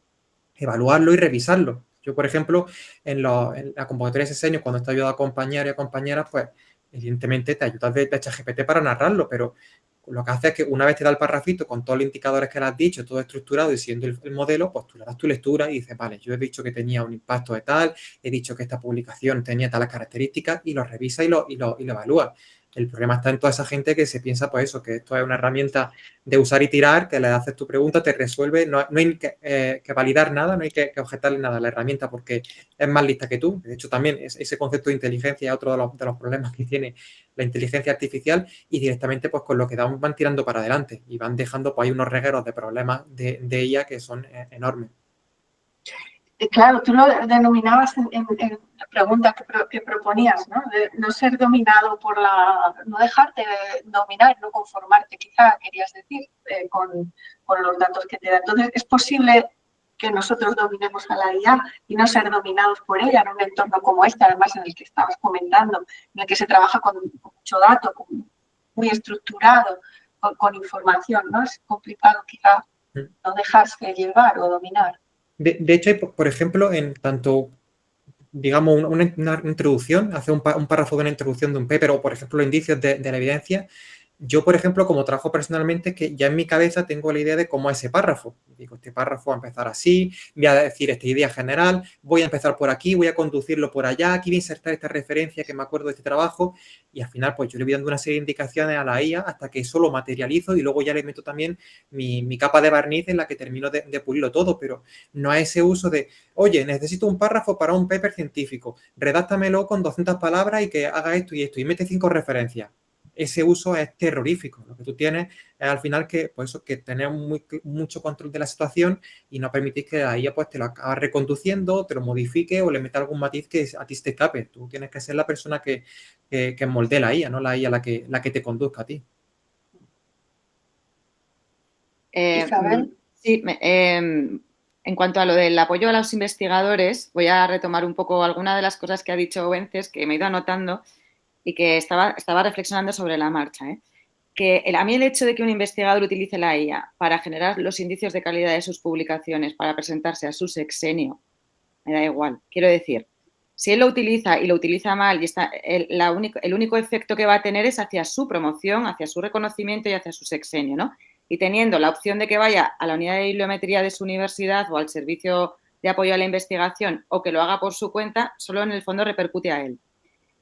evaluarlo y revisarlo. Yo, por ejemplo, en la convocatoria de sexenios, cuando está ayudado a compañeros y a compañeras, pues evidentemente te ayudas de ChatGPT para narrarlo, pero lo que hace es que una vez te da el parrafito con todos los indicadores que le has dicho, todo estructurado y siendo el modelo, pues tú le das tu lectura y dices, vale, yo he dicho que tenía un impacto de tal, he dicho que esta publicación tenía tales características y lo revisa y lo evalúa. El problema está en toda esa gente que se piensa, pues eso, que esto es una herramienta de usar y tirar, que le haces tu pregunta, te resuelve, no hay que validar nada, no hay que objetarle nada a la herramienta porque es más lista que tú. De hecho, también ese concepto de inteligencia es otro de los problemas que tiene la inteligencia artificial y directamente pues con lo que van tirando para adelante y van dejando pues hay unos regueros de problemas de ella que son enormes. Claro, tú lo denominabas en la pregunta que proponías, ¿no? De no ser dominado no dejarte dominar, no conformarte, quizá querías decir, con los datos que te da. Entonces, es posible que nosotros dominemos a la IA y no ser dominados por ella en un entorno como este, además en el que estabas comentando, en el que se trabaja con mucho dato, muy estructurado, con información, ¿no? Es complicado quizá no dejarse llevar o dominar. De hecho, por ejemplo, en tanto digamos, una introducción, hacer un párrafo de una introducción de un paper o, por ejemplo, los indicios de la evidencia. Yo, por ejemplo, como trabajo personalmente, es que ya en mi cabeza tengo la idea de cómo es ese párrafo. Digo, este párrafo va a empezar así, voy a decir esta idea general, voy a empezar por aquí, voy a conducirlo por allá, aquí voy a insertar esta referencia que me acuerdo de este trabajo, y al final, pues yo le voy dando una serie de indicaciones a la IA hasta que eso lo materializo y luego ya le meto también mi capa de barniz en la que termino de pulirlo todo, pero no a ese uso de, oye, necesito un párrafo para un paper científico, redáctamelo con 200 palabras y que haga esto, y mete 5 referencias. Ese uso es terrorífico. Lo que tú tienes es al final que, pues eso, que tener mucho control de la situación y no permitir que la IA pues, te lo acabe reconduciendo, te lo modifique o le meta algún matiz que a ti te escape. Tú tienes que ser la persona que moldee la IA, no la IA la que te conduzca a ti. Isabel. Sí, en cuanto a lo del apoyo a los investigadores, voy a retomar un poco alguna de las cosas que ha dicho Vences, que me he ido anotando y que estaba reflexionando sobre la marcha. Que a mí el hecho de que un investigador utilice la IA para generar los indicios de calidad de sus publicaciones, para presentarse a su sexenio, me da igual. Quiero decir, si él lo utiliza y lo utiliza mal, y el único efecto que va a tener es hacia su promoción, hacia su reconocimiento y hacia su sexenio, ¿no? Y teniendo la opción de que vaya a la unidad de bibliometría de su universidad o al servicio de apoyo a la investigación o que lo haga por su cuenta, solo en el fondo repercute a él.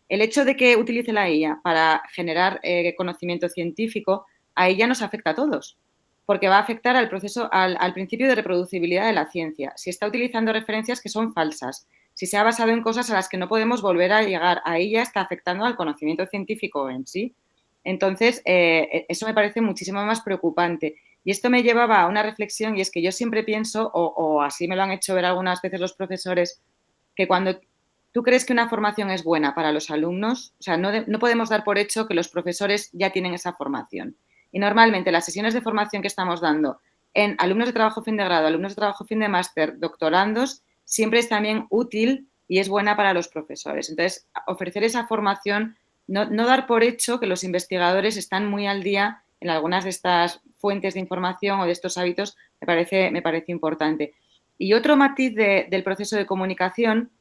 El hecho de que utilice la IA para generar conocimiento científico, a ella nos afecta a todos, porque va a afectar al proceso, al principio de reproducibilidad de la ciencia. Si está utilizando referencias que son falsas, si se ha basado en cosas a las que no podemos volver a llegar, a ella está afectando al conocimiento científico en sí. Entonces, eso me parece muchísimo más preocupante. Y esto me llevaba a una reflexión, y es que yo siempre pienso, o así me lo han hecho ver algunas veces los profesores, que cuando tú crees que una formación es buena para los alumnos, o sea, no podemos dar por hecho que los profesores ya tienen esa formación. Y normalmente las sesiones de formación que estamos dando en alumnos de trabajo fin de grado, alumnos de trabajo fin de máster, doctorandos, siempre es también útil y es buena para los profesores. Entonces, ofrecer esa formación, no dar por hecho que los investigadores están muy al día en algunas de estas fuentes de información o de estos hábitos, me parece importante. Y otro matiz del proceso de comunicación,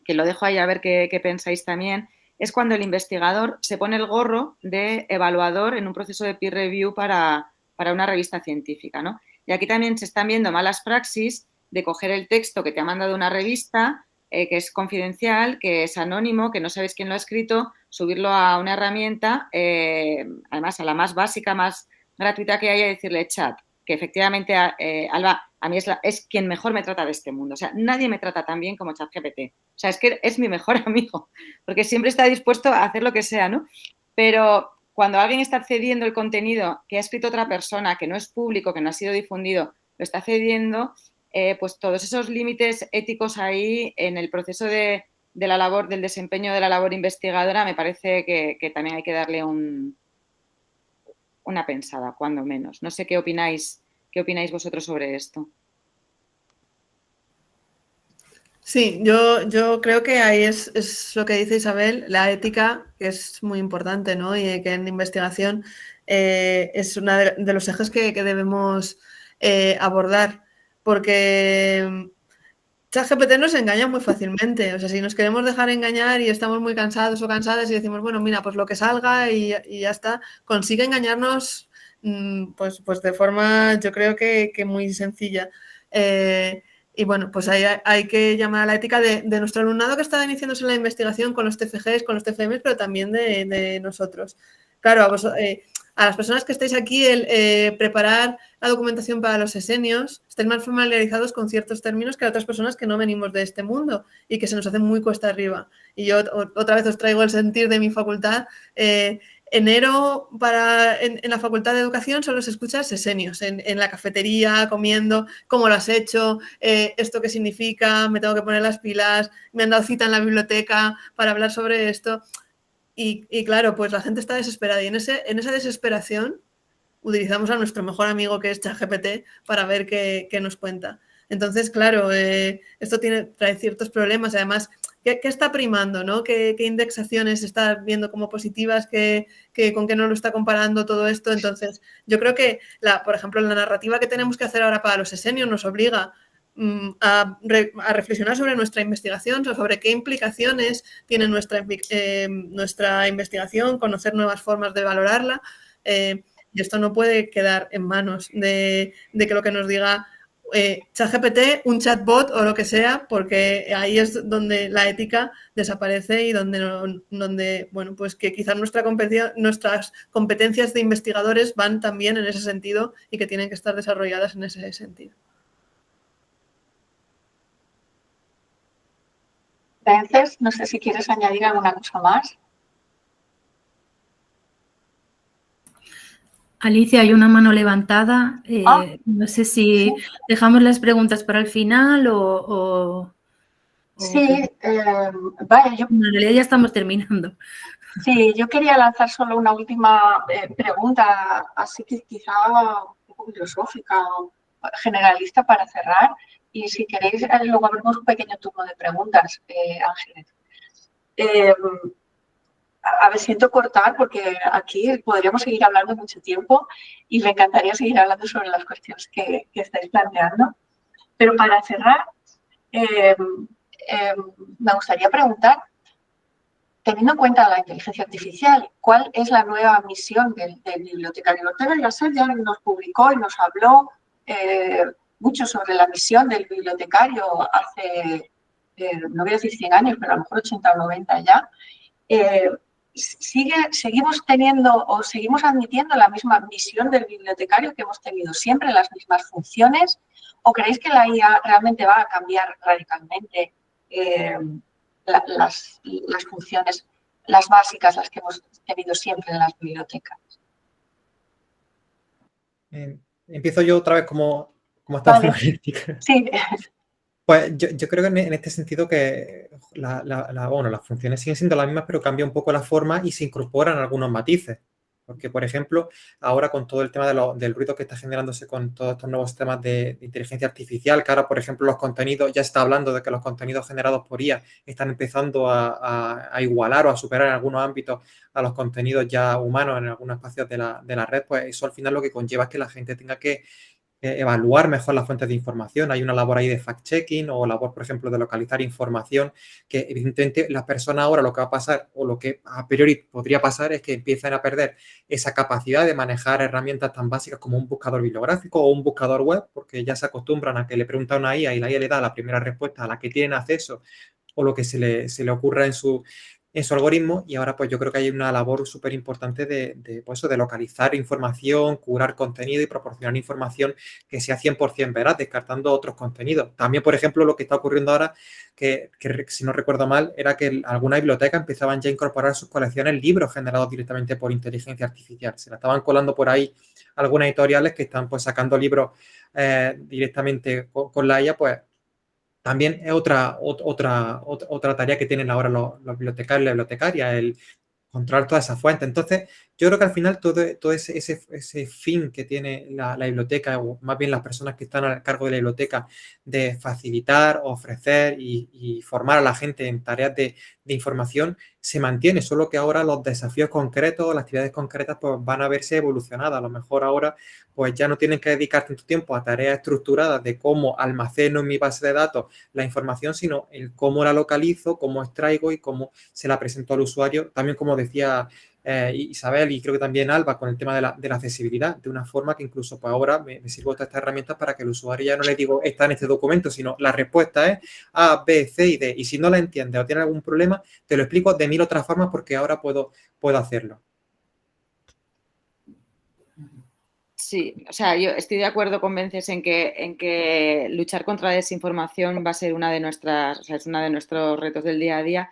que lo dejo ahí a ver qué pensáis también, es cuando el investigador se pone el gorro de evaluador en un proceso de peer review para una revista científica, ¿no? Y aquí también se están viendo malas praxis de coger el texto que te ha mandado una revista, que es confidencial, que es anónimo, que no sabes quién lo ha escrito, subirlo a una herramienta, además a la más básica, más gratuita que haya, y decirle chat, que efectivamente, Alba, a mí es quien mejor me trata de este mundo. O sea, nadie me trata tan bien como ChatGPT. O sea, es que es mi mejor amigo, porque siempre está dispuesto a hacer lo que sea, ¿no? Pero cuando alguien está cediendo el contenido que ha escrito otra persona, que no es público, que no ha sido difundido, lo está cediendo, pues todos esos límites éticos ahí en el proceso de la labor, del desempeño de la labor investigadora, me parece que también hay que darle una pensada, cuando menos. No sé qué opináis vosotros sobre esto. Sí, yo creo que ahí es lo que dice Isabel, la ética, que es muy importante, ¿no? Y que en investigación es uno de los ejes que debemos abordar, porque ChatGPT nos engaña muy fácilmente. O sea, si nos queremos dejar engañar y estamos muy cansados o cansadas y decimos, bueno, mira, pues lo que salga y ya está, consigue engañarnos pues de forma, yo creo que muy sencilla. Y bueno, pues hay que llamar a la ética de nuestro alumnado que está iniciándose en la investigación con los TFGs, con los TFMs, pero también de nosotros. Claro, a las personas que estáis aquí, preparar la documentación para los sexenios, estáis más familiarizados con ciertos términos que a otras personas que no venimos de este mundo y que se nos hace muy cuesta arriba. Y yo otra vez os traigo el sentir de mi facultad. Enero en la Facultad de Educación solo se escucha sexenios, en la cafetería, comiendo, cómo lo has hecho, esto qué significa, me tengo que poner las pilas, me han dado cita en la biblioteca para hablar sobre esto. Y claro, pues la gente está desesperada y en esa desesperación utilizamos a nuestro mejor amigo que es ChatGPT para ver qué nos cuenta. Entonces, claro, esto trae ciertos problemas. Además, ¿qué está primando, ¿no? ¿Qué indexaciones está viendo como positivas? ¿Con qué no lo está comparando todo esto? Entonces, yo creo que, por ejemplo, la narrativa que tenemos que hacer ahora para los sexenios nos obliga a reflexionar sobre nuestra investigación, sobre qué implicaciones tiene nuestra investigación, conocer nuevas formas de valorarla. Y esto no puede quedar en manos de que lo que nos diga ChatGPT, un chatbot o lo que sea, porque ahí es donde la ética desaparece y donde bueno, pues que quizás nuestras competencias de investigadores van también en ese sentido y que tienen que estar desarrolladas en ese sentido. Vences, no sé si quieres añadir alguna cosa más. Alicia, hay una mano levantada. No sé si dejamos las preguntas para el final o sí, vale. En realidad ya estamos terminando. Sí, yo quería lanzar solo una última pregunta, así que quizá un poco filosófica o generalista para cerrar. Y si queréis, luego abrimos un pequeño turno de preguntas, Ángeles. A ver, siento cortar porque aquí podríamos seguir hablando mucho tiempo y me encantaría seguir hablando sobre las cuestiones que estáis planteando. Pero para cerrar, me gustaría preguntar, teniendo en cuenta la inteligencia artificial, ¿cuál es la nueva misión del bibliotecario? Ortega y Gasset ya nos publicó y nos habló mucho sobre la misión del bibliotecario hace, no voy a decir 100 años, pero a lo mejor 80 o 90 ya. ¿Seguimos teniendo o seguimos admitiendo la misma misión del bibliotecario que hemos tenido siempre, las mismas funciones? ¿O creéis que la IA realmente va a cambiar radicalmente las funciones, las básicas, las que hemos tenido siempre en las bibliotecas? Empiezo yo otra vez como estamos en la crítica. Sí. Pues yo creo que en este sentido que bueno, las funciones siguen siendo las mismas, pero cambia un poco la forma y se incorporan algunos matices. Porque, por ejemplo, ahora con todo el tema del ruido que está generándose con todos estos nuevos sistemas de inteligencia artificial, que ahora, por ejemplo, los contenidos, ya está hablando de que los contenidos generados por IA están empezando a igualar o a superar en algunos ámbitos a los contenidos ya humanos en algunos espacios de la red, pues eso al final lo que conlleva es que la gente tenga que evaluar mejor las fuentes de información. Hay una labor ahí de fact-checking o labor, por ejemplo, de localizar información que, evidentemente, las personas ahora lo que va a pasar o lo que a priori podría pasar es que empiecen a perder esa capacidad de manejar herramientas tan básicas como un buscador bibliográfico o un buscador web, porque ya se acostumbran a que le preguntan a una IA y la IA le da la primera respuesta a la que tienen acceso o lo que se le ocurra en su algoritmo, y ahora pues yo creo que hay una labor súper importante de localizar información, curar contenido y proporcionar información que sea 100% veraz, descartando otros contenidos. También, por ejemplo, lo que está ocurriendo ahora, que si no recuerdo mal, era que algunas bibliotecas empezaban ya a incorporar a sus colecciones libros generados directamente por inteligencia artificial. Se la estaban colando por ahí algunas editoriales que están pues sacando libros directamente con la IA, pues también es otra tarea que tienen ahora los bibliotecarios y las bibliotecarias, el controlar toda esa fuente. Entonces, yo creo que al final todo ese fin que tiene la biblioteca, o más bien las personas que están a cargo de la biblioteca, de facilitar, ofrecer y formar a la gente en tareas de información, se mantiene, solo que ahora los desafíos concretos, las actividades concretas, pues van a verse evolucionadas. A lo mejor ahora pues ya no tienen que dedicar tanto tiempo a tareas estructuradas de cómo almaceno en mi base de datos la información, sino el cómo la localizo, cómo extraigo y cómo se la presento al usuario. También, como decía Isabel y creo que también Alba, con el tema de la accesibilidad, de una forma que incluso pues ahora me sirvo de estas herramientas para que el usuario ya no le digo está en este documento, sino la respuesta es A, B, C y D. Y si no la entiende o tiene algún problema, te lo explico de 1000 otras formas porque ahora puedo hacerlo. Sí, o sea, yo estoy de acuerdo con Vences en que luchar contra la desinformación va a ser es uno de nuestros retos del día a día.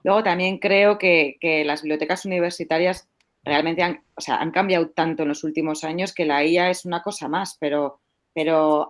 Luego también creo que las bibliotecas universitarias realmente han cambiado tanto en los últimos años que la IA es una cosa más, pero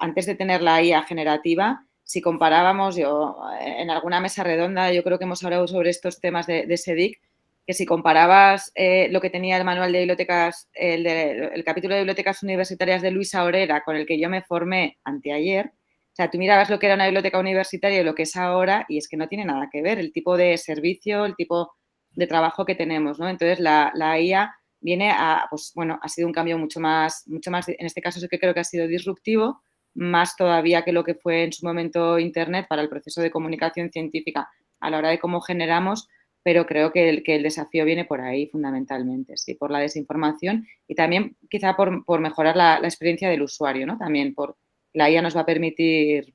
antes de tener la IA generativa, si comparábamos, en alguna mesa redonda, yo creo que hemos hablado sobre estos temas de SEDIC, que si comparabas lo que tenía el manual de bibliotecas, el capítulo de bibliotecas universitarias de Luisa Orera con el que yo me formé anteayer, o sea, tú mirabas lo que era una biblioteca universitaria y lo que es ahora y es que no tiene nada que ver el tipo de servicio, el tipo de trabajo que tenemos, ¿no? Entonces, la IA viene pues bueno, ha sido un cambio mucho más, en este caso sí que creo que ha sido disruptivo, más todavía que lo que fue en su momento Internet para el proceso de comunicación científica a la hora de cómo generamos, pero creo que el desafío viene por ahí fundamentalmente, sí, por la desinformación y también quizá por mejorar la experiencia del usuario, ¿no? También por la IA nos va a permitir,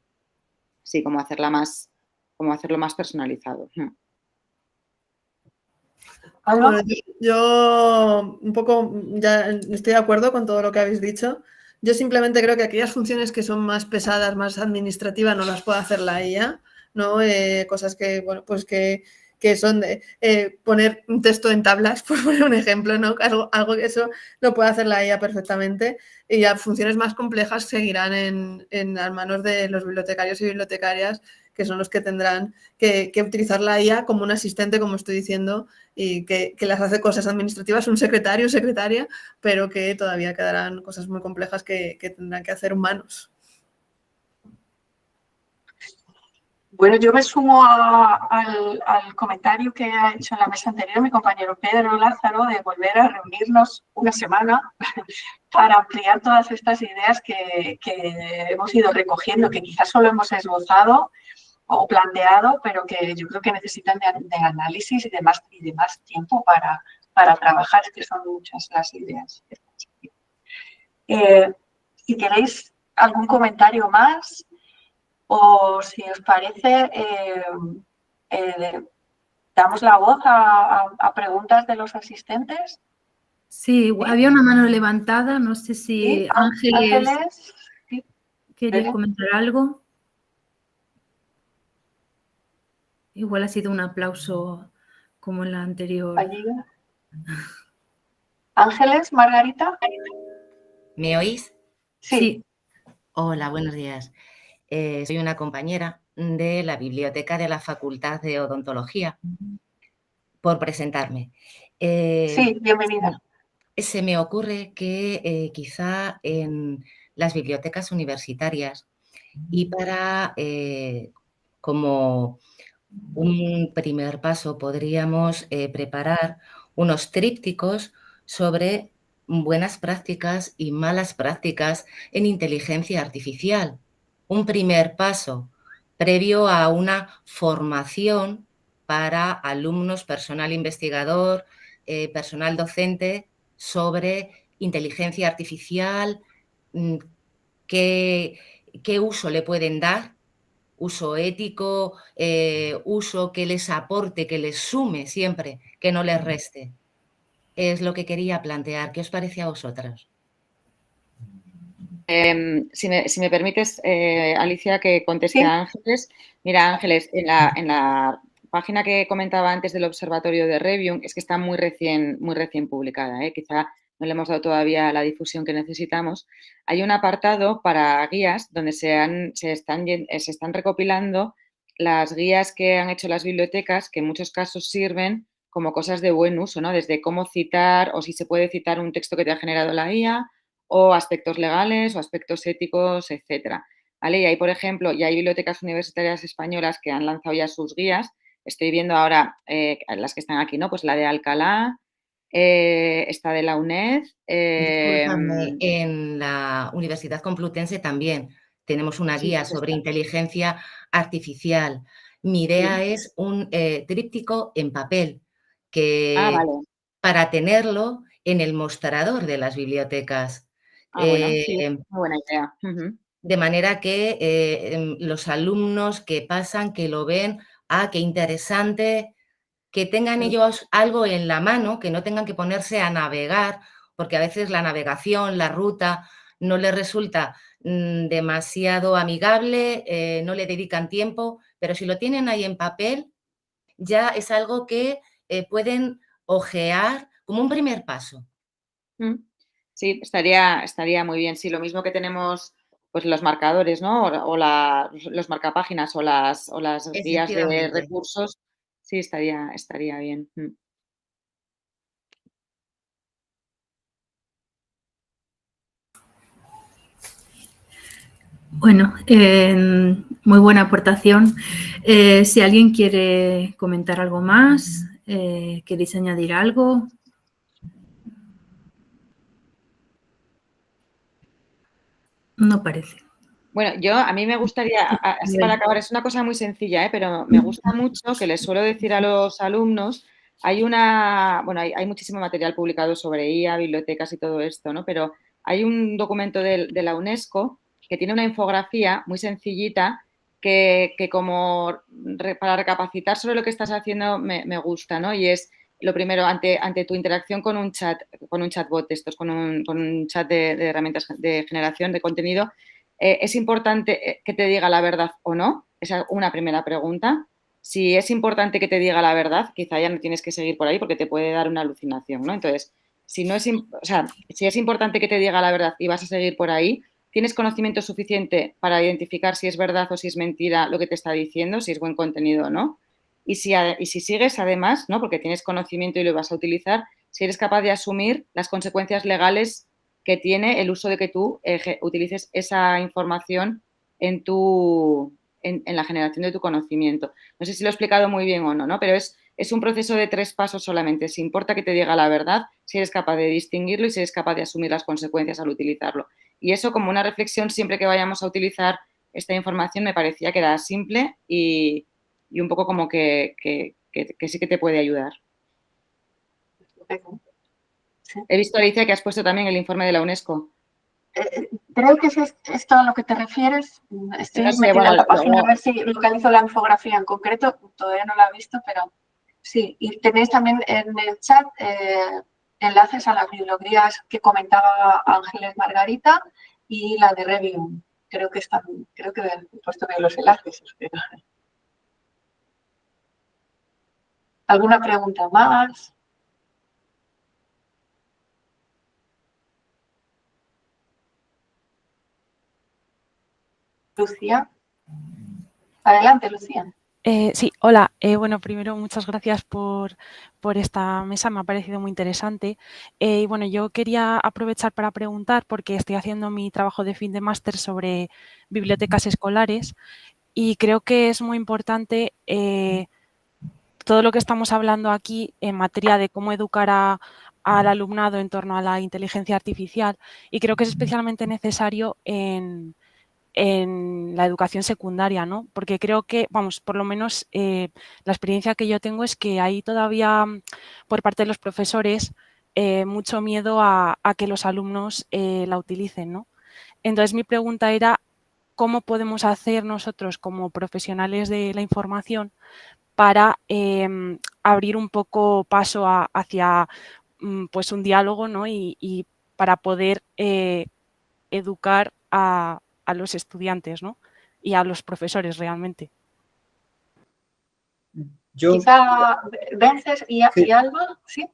sí, como hacerlo más personalizado. Bueno, yo un poco ya estoy de acuerdo con todo lo que habéis dicho. Yo simplemente creo que aquellas funciones que son más pesadas, más administrativas, no las puede hacer la IA, ¿no? Cosas que, bueno, pues que son de poner un texto en tablas, por poner un ejemplo, ¿no? Algo que eso lo puede hacer la IA perfectamente. Y ya funciones más complejas seguirán en las manos de los bibliotecarios y bibliotecarias, que son los que tendrán que utilizar la IA como un asistente, como estoy diciendo, y que las hace cosas administrativas un secretario o secretaria, pero que todavía quedarán cosas muy complejas que tendrán que hacer humanos. Bueno, yo me sumo al comentario que ha hecho en la mesa anterior mi compañero Pedro Lázaro de volver a reunirnos una semana para ampliar todas estas ideas que hemos ido recogiendo, que quizás solo hemos esbozado o planteado, pero que yo creo que necesitan de análisis y de más tiempo para trabajar, que son muchas las ideas. Si queréis algún comentario más, o si os parece, damos la voz a preguntas de los asistentes. Sí, había una mano levantada, no sé si ¿Sí? Ángeles ¿Sí? quería comentar algo. Igual ha sido un aplauso como en la anterior. Allí. Ángeles, Margarita. ¿Me oís? Sí. Hola, buenos días. Soy una compañera de la biblioteca de la Facultad de Odontología, por presentarme. Sí, bienvenida. Se me ocurre que quizá en las bibliotecas universitarias y para, como un primer paso, podríamos preparar unos trípticos sobre buenas prácticas y malas prácticas en inteligencia artificial. Un primer paso previo a una formación para alumnos, personal investigador, personal docente sobre inteligencia artificial, qué uso le pueden dar, uso ético, uso que les aporte, que les sume siempre, que no les reste. Es lo que quería plantear. ¿Qué os parece a vosotras? Si me permites, Alicia, que conteste Sí. a Ángeles. Mira, Ángeles, en la página que comentaba antes del Observatorio de Revium, es que está muy recién publicada, quizá no le hemos dado todavía la difusión que necesitamos. Hay un apartado para guías donde se están recopilando las guías que han hecho las bibliotecas, que en muchos casos sirven como cosas de buen uso, ¿no? Desde cómo citar o si se puede citar un texto que te ha generado la guía, o aspectos legales o aspectos éticos, etcétera. ¿Vale? Y ahí, por ejemplo, ya hay bibliotecas universitarias españolas que han lanzado ya sus guías. Estoy viendo ahora las que están aquí, ¿no? Pues la de Alcalá, esta de la UNED. Discúlpame, en la Universidad Complutense también tenemos una guía sobre inteligencia artificial. Mi idea es un tríptico en papel vale. para tenerlo en el mostrador de las bibliotecas. Bueno, sí, muy buena idea. De manera que los alumnos que pasan, que lo ven, qué interesante, que tengan ellos algo en la mano, que no tengan que ponerse a navegar, porque a veces la navegación, la ruta, no les resulta demasiado amigable, no le dedican tiempo, pero si lo tienen ahí en papel, ya es algo que pueden ojear como un primer paso. Sí, estaría muy bien. Sí, lo mismo que tenemos pues los marcadores, ¿no? O los marcapáginas o las guías de recursos. Sí, estaría bien. Bueno, muy buena aportación. Si alguien quiere comentar algo más, ¿queréis añadir algo? No parece. Bueno, a mí me gustaría, así para acabar, es una cosa muy sencilla, pero me gusta mucho que les suelo decir a los alumnos, hay muchísimo material publicado sobre IA, bibliotecas y todo esto, ¿no? Pero hay un documento de la UNESCO que tiene una infografía muy sencillita que como para recapacitar sobre lo que estás haciendo me gusta, ¿no? Y es lo primero, ante tu interacción con un chatbot de estos, con un chat de herramientas de generación de contenido, ¿es importante que te diga la verdad o no? Esa es una primera pregunta. Si es importante que te diga la verdad, quizá ya no tienes que seguir por ahí porque te puede dar una alucinación, ¿no? Entonces, si es importante que te diga la verdad y vas a seguir por ahí, ¿tienes conocimiento suficiente para identificar si es verdad o si es mentira lo que te está diciendo, si es buen contenido o no? Y si sigues, además, ¿no? Porque tienes conocimiento y lo vas a utilizar, si eres capaz de asumir las consecuencias legales que tiene el uso de que tú utilices esa información en la generación de tu conocimiento. No sé si lo he explicado muy bien o no, ¿no? Pero es un proceso de 3 pasos solamente. Si importa que te diga la verdad, si eres capaz de distinguirlo y si eres capaz de asumir las consecuencias al utilizarlo. Y eso, como una reflexión, siempre que vayamos a utilizar esta información, me parecía que era simple y un poco como que sí que te puede ayudar. Sí. He visto, Alicia, que has puesto también el informe de la UNESCO. Creo que es esto a lo que te refieres. Estoy metida en la página a ver si localizo la infografía en concreto. Todavía no la he visto, pero sí. Y tenéis también en el chat enlaces a las bibliografías que comentaba Ángeles Margarita y la de Revium. Creo que he puesto bien los enlaces. Espero. ¿Alguna pregunta más? Lucía. Adelante, Lucía. Sí, hola. Bueno, primero, muchas gracias por esta mesa, me ha parecido muy interesante. Y bueno, yo quería aprovechar para preguntar, porque estoy haciendo mi trabajo de fin de máster sobre bibliotecas escolares y creo que es muy importante todo lo que estamos hablando aquí en materia de cómo educar al alumnado en torno a la inteligencia artificial, y creo que es especialmente necesario en la educación secundaria, ¿no? Porque creo que, vamos, por lo menos la experiencia que yo tengo es que hay todavía por parte de los profesores mucho miedo a que los alumnos la utilicen, ¿no? Entonces mi pregunta era, ¿cómo podemos hacer nosotros como profesionales de la información para abrir un poco paso hacia pues un diálogo, ¿no? Y para poder educar a los estudiantes, ¿no? Y a los profesores realmente. Quizá Vences y Alba, ¿sí?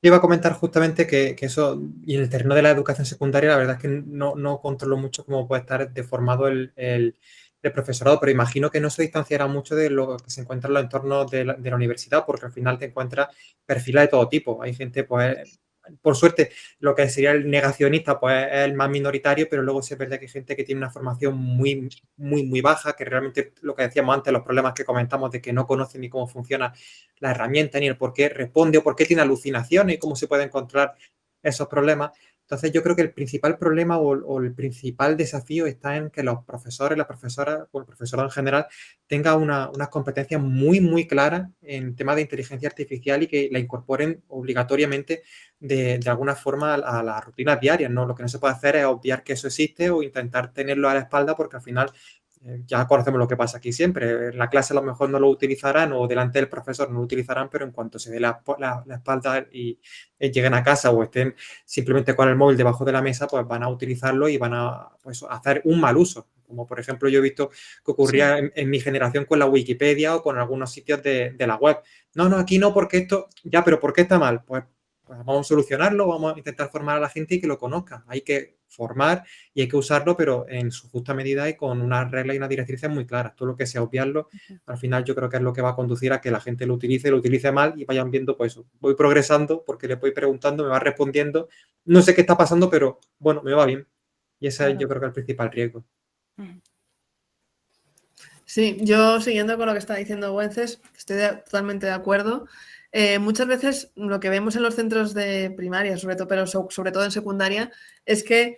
Yo iba a comentar justamente que eso, y en el terreno de la educación secundaria, la verdad es que no controlo mucho cómo puede estar deformado el profesorado, pero imagino que no se distanciará mucho de lo que se encuentra en los entornos de la universidad, porque al final te encuentras perfiles de todo tipo. Hay gente, pues, por suerte, lo que sería el negacionista, pues es el más minoritario, pero luego sí es verdad que hay gente que tiene una formación muy, muy, muy baja, que realmente lo que decíamos antes, los problemas que comentamos de que no conoce ni cómo funciona la herramienta, ni el por qué responde o por qué tiene alucinaciones y cómo se puede encontrar esos problemas. Entonces yo creo que el principal problema o el principal desafío está en que los profesores, las profesoras o el profesorado en general tenga unas competencias muy, muy claras en temas de inteligencia artificial y que la incorporen obligatoriamente de alguna forma a las rutinas diarias, ¿no? Lo que no se puede hacer es obviar que eso existe o intentar tenerlo a la espalda porque al final ya conocemos lo que pasa aquí siempre. En la clase a lo mejor no lo utilizarán o delante del profesor no lo utilizarán, pero en cuanto se dé la espalda y lleguen a casa o estén simplemente con el móvil debajo de la mesa, pues van a utilizarlo y van a pues, hacer un mal uso. Como por ejemplo yo he visto que ocurría en mi generación con la Wikipedia o con algunos sitios de la web. No, aquí no, porque esto, ya, pero ¿por qué está mal? Pues vamos a solucionarlo, vamos a intentar formar a la gente y que lo conozca. Hay que formar y hay que usarlo, pero en su justa medida y con unas reglas y unas directrices muy claras. Todo lo que sea obviarlo, al final yo creo que es lo que va a conducir a que la gente lo utilice mal y vayan viendo, pues voy progresando porque le voy preguntando, me va respondiendo, no sé qué está pasando, pero bueno, me va bien. Y ese es yo creo que el principal riesgo. Sí, yo siguiendo con lo que está diciendo Wences, estoy totalmente de acuerdo. muchas veces lo que vemos en los centros de primaria, sobre todo, pero sobre todo en secundaria, es que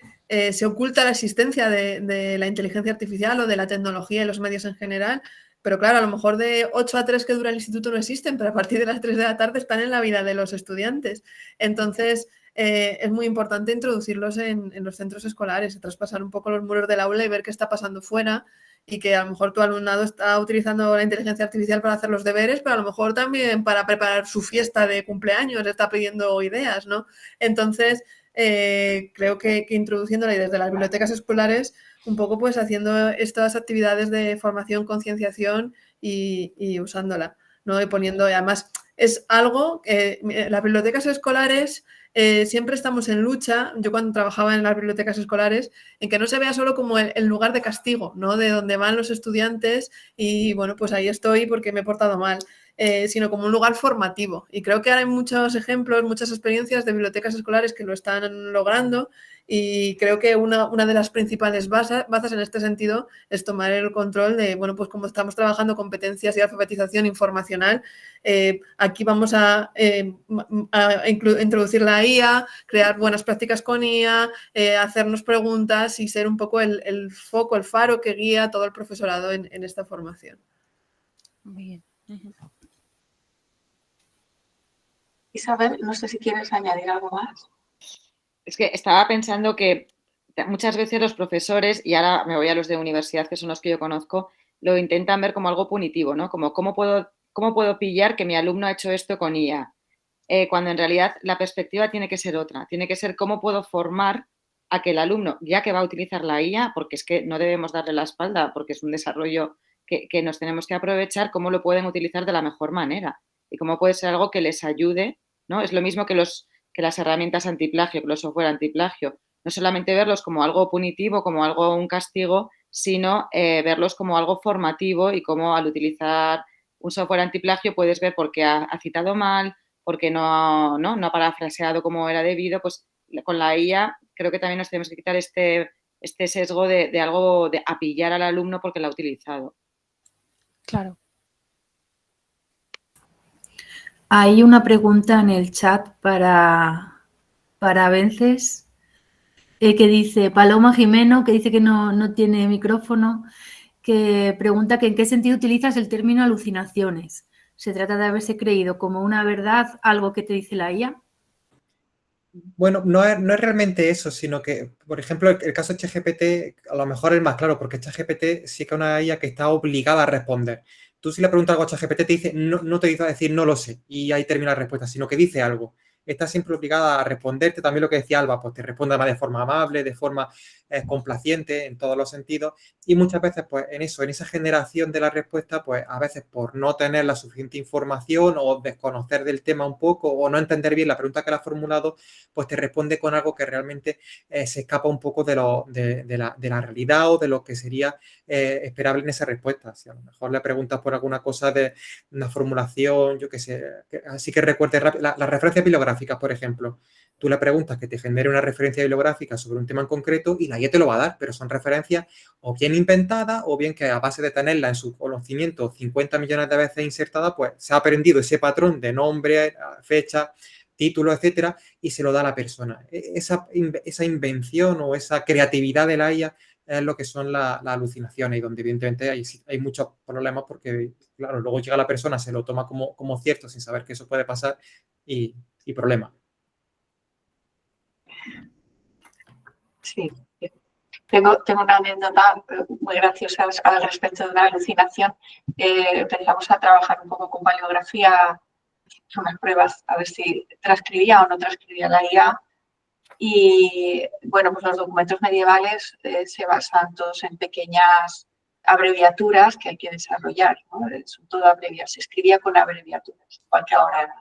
se oculta la existencia de la inteligencia artificial o de la tecnología y los medios en general, pero claro, a lo mejor de 8 a 3 que dura el instituto no existen, pero a partir de las 3 de la tarde están en la vida de los estudiantes. Entonces, es muy importante introducirlos en los centros escolares, traspasar un poco los muros del aula y ver qué está pasando fuera, y que a lo mejor tu alumnado está utilizando la inteligencia artificial para hacer los deberes, pero a lo mejor también para preparar su fiesta de cumpleaños, está pidiendo ideas, ¿no? Entonces, creo que introduciéndola desde las bibliotecas escolares, un poco pues haciendo estas actividades de formación, concienciación y usándola, ¿no? Y poniendo, además, es algo, las bibliotecas escolares siempre estamos en lucha, yo cuando trabajaba en las bibliotecas escolares, en que no se vea solo como el lugar de castigo, ¿no? De donde van los estudiantes y, bueno, pues ahí estoy porque me he portado mal, sino como un lugar formativo. Y creo que ahora hay muchos ejemplos, muchas experiencias de bibliotecas escolares que lo están logrando, y creo que una de las principales bazas en este sentido es tomar el control de, bueno, pues como estamos trabajando competencias y alfabetización informacional, aquí vamos a introducir la IA, crear buenas prácticas con IA, hacernos preguntas y ser un poco el foco, el faro que guía a todo el profesorado en esta formación. Muy bien. Isabel, no sé si quieres añadir algo más. Es que estaba pensando que muchas veces los profesores, y ahora me voy a los de universidad, que son los que yo conozco, lo intentan ver como algo punitivo, ¿no? Como ¿cómo puedo pillar que mi alumno ha hecho esto con IA? Cuando en realidad la perspectiva tiene que ser otra. Tiene que ser cómo puedo formar a que el alumno, ya que va a utilizar la IA, porque es que no debemos darle la espalda, porque es un desarrollo que nos tenemos que aprovechar, cómo lo pueden utilizar de la mejor manera y cómo puede ser algo que les ayude, ¿no? Es lo mismo que las herramientas antiplagio, que los software antiplagio. No solamente verlos como algo punitivo, como algo, un castigo, sino verlos como algo formativo, y cómo al utilizar un software antiplagio puedes ver por qué ha citado mal, por qué no ha parafraseado como era debido. Pues con la IA creo que también nos tenemos que quitar este sesgo de algo de apillar al alumno porque lo ha utilizado. Claro. Hay una pregunta en el chat para Vences, que dice Paloma Jimeno, que dice que no tiene micrófono, que pregunta que en qué sentido utilizas el término alucinaciones. ¿Se trata de haberse creído como una verdad algo que te dice la IA? Bueno, no es realmente eso, sino que, por ejemplo, el caso de ChatGPT a lo mejor es más claro, porque ChatGPT sí que es una IA que está obligada a responder. Tú, si le preguntas algo a ChatGPT, te dice, no te dice a decir no lo sé, y ahí termina la respuesta, sino que dice algo. Está siempre obligada a responderte. También lo que decía Alba, pues te responde además de forma amable, de forma complaciente en todos los sentidos, y muchas veces pues en esa generación de la respuesta, pues a veces por no tener la suficiente información o desconocer del tema un poco o no entender bien la pregunta que le has formulado, pues te responde con algo que realmente se escapa un poco de la realidad o de lo que sería esperable en esa respuesta. Si a lo mejor le preguntas por alguna cosa de una formulación, yo qué sé, así que recuerde rápido, las referencias bibliográficas, por ejemplo. Tú le preguntas que te genere una referencia bibliográfica sobre un tema en concreto y la guía te lo va a dar, pero son referencias o bien inventadas o bien que a base de tenerla en su conocimiento 50 millones de veces insertada, pues se ha aprendido ese patrón de nombre, fecha, título, etcétera, y se lo da a la persona. Esa invención o esa creatividad de la IA es lo que son las alucinaciones, y donde evidentemente hay muchos problemas porque, claro, luego llega la persona, se lo toma como cierto sin saber que eso puede pasar y problemas. Sí, tengo una anécdota muy graciosa al respecto de una alucinación. Empezamos a trabajar un poco con paleografía, unas pruebas, a ver si transcribía o no transcribía la IA. Y bueno, pues los documentos medievales se basan todos en pequeñas abreviaturas que hay que desarrollar, ¿no? Son todo abreviaturas, se escribía con abreviaturas, igual que ahora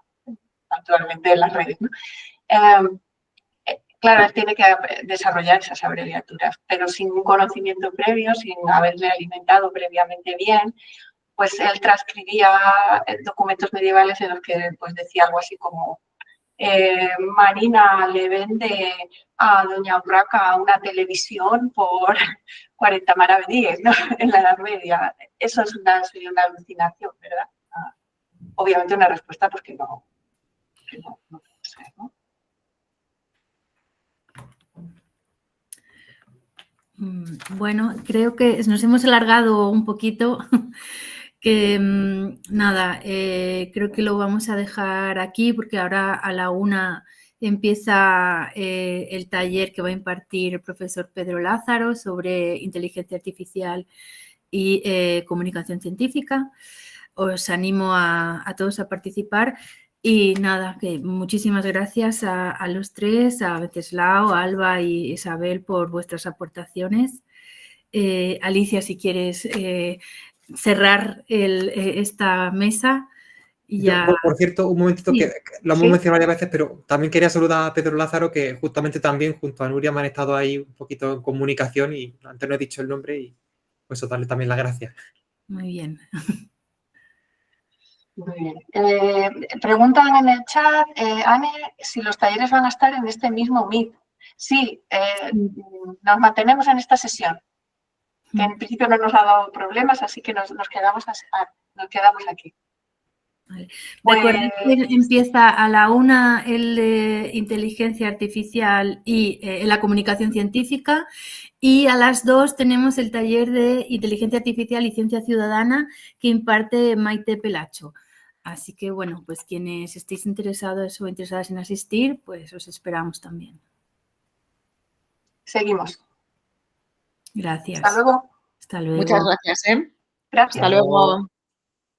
actualmente en las redes, ¿no? Claro, él tiene que desarrollar esas abreviaturas, pero sin un conocimiento previo, sin haberle alimentado previamente bien, pues él transcribía documentos medievales en los que pues, decía algo así como Marina le vende a doña Urraca una televisión por 40 maravedíes, ¿no? En la Edad Media. Eso sería una alucinación, ¿verdad? obviamente una respuesta pues que no sé, ¿no? Bueno, creo que nos hemos alargado un poquito, que nada, creo que lo vamos a dejar aquí porque ahora a la 1 empieza el taller que va a impartir el profesor Pedro Lázaro sobre inteligencia artificial y comunicación científica. Os animo a todos a participar. Y nada, que muchísimas gracias a los tres, a Wenceslao, a Alba y Isabel por vuestras aportaciones. Alicia, si quieres cerrar esta mesa. Y ya... Por cierto, un momentito, Sí, que lo hemos mencionado varias veces, pero también quería saludar a Pedro Lázaro, que justamente también junto a Nuria me han estado ahí un poquito en comunicación y antes no he dicho el nombre y pues darle también las gracias. Muy bien. Muy bien. Preguntan en el chat, Anne, si los talleres van a estar en este mismo Meet. Sí, nos mantenemos en esta sesión, que en principio no nos ha dado problemas, así que nos quedamos aquí. Vale. Recuerden que empieza a la 1 el de inteligencia artificial y la comunicación científica, y a las 2 tenemos el taller de inteligencia artificial y ciencia ciudadana que imparte Maite Pelacho. Así que, bueno, pues quienes estéis interesados o interesadas en asistir, pues os esperamos también. Seguimos. Gracias. Hasta luego. Hasta luego. Muchas gracias. Gracias. Hasta luego.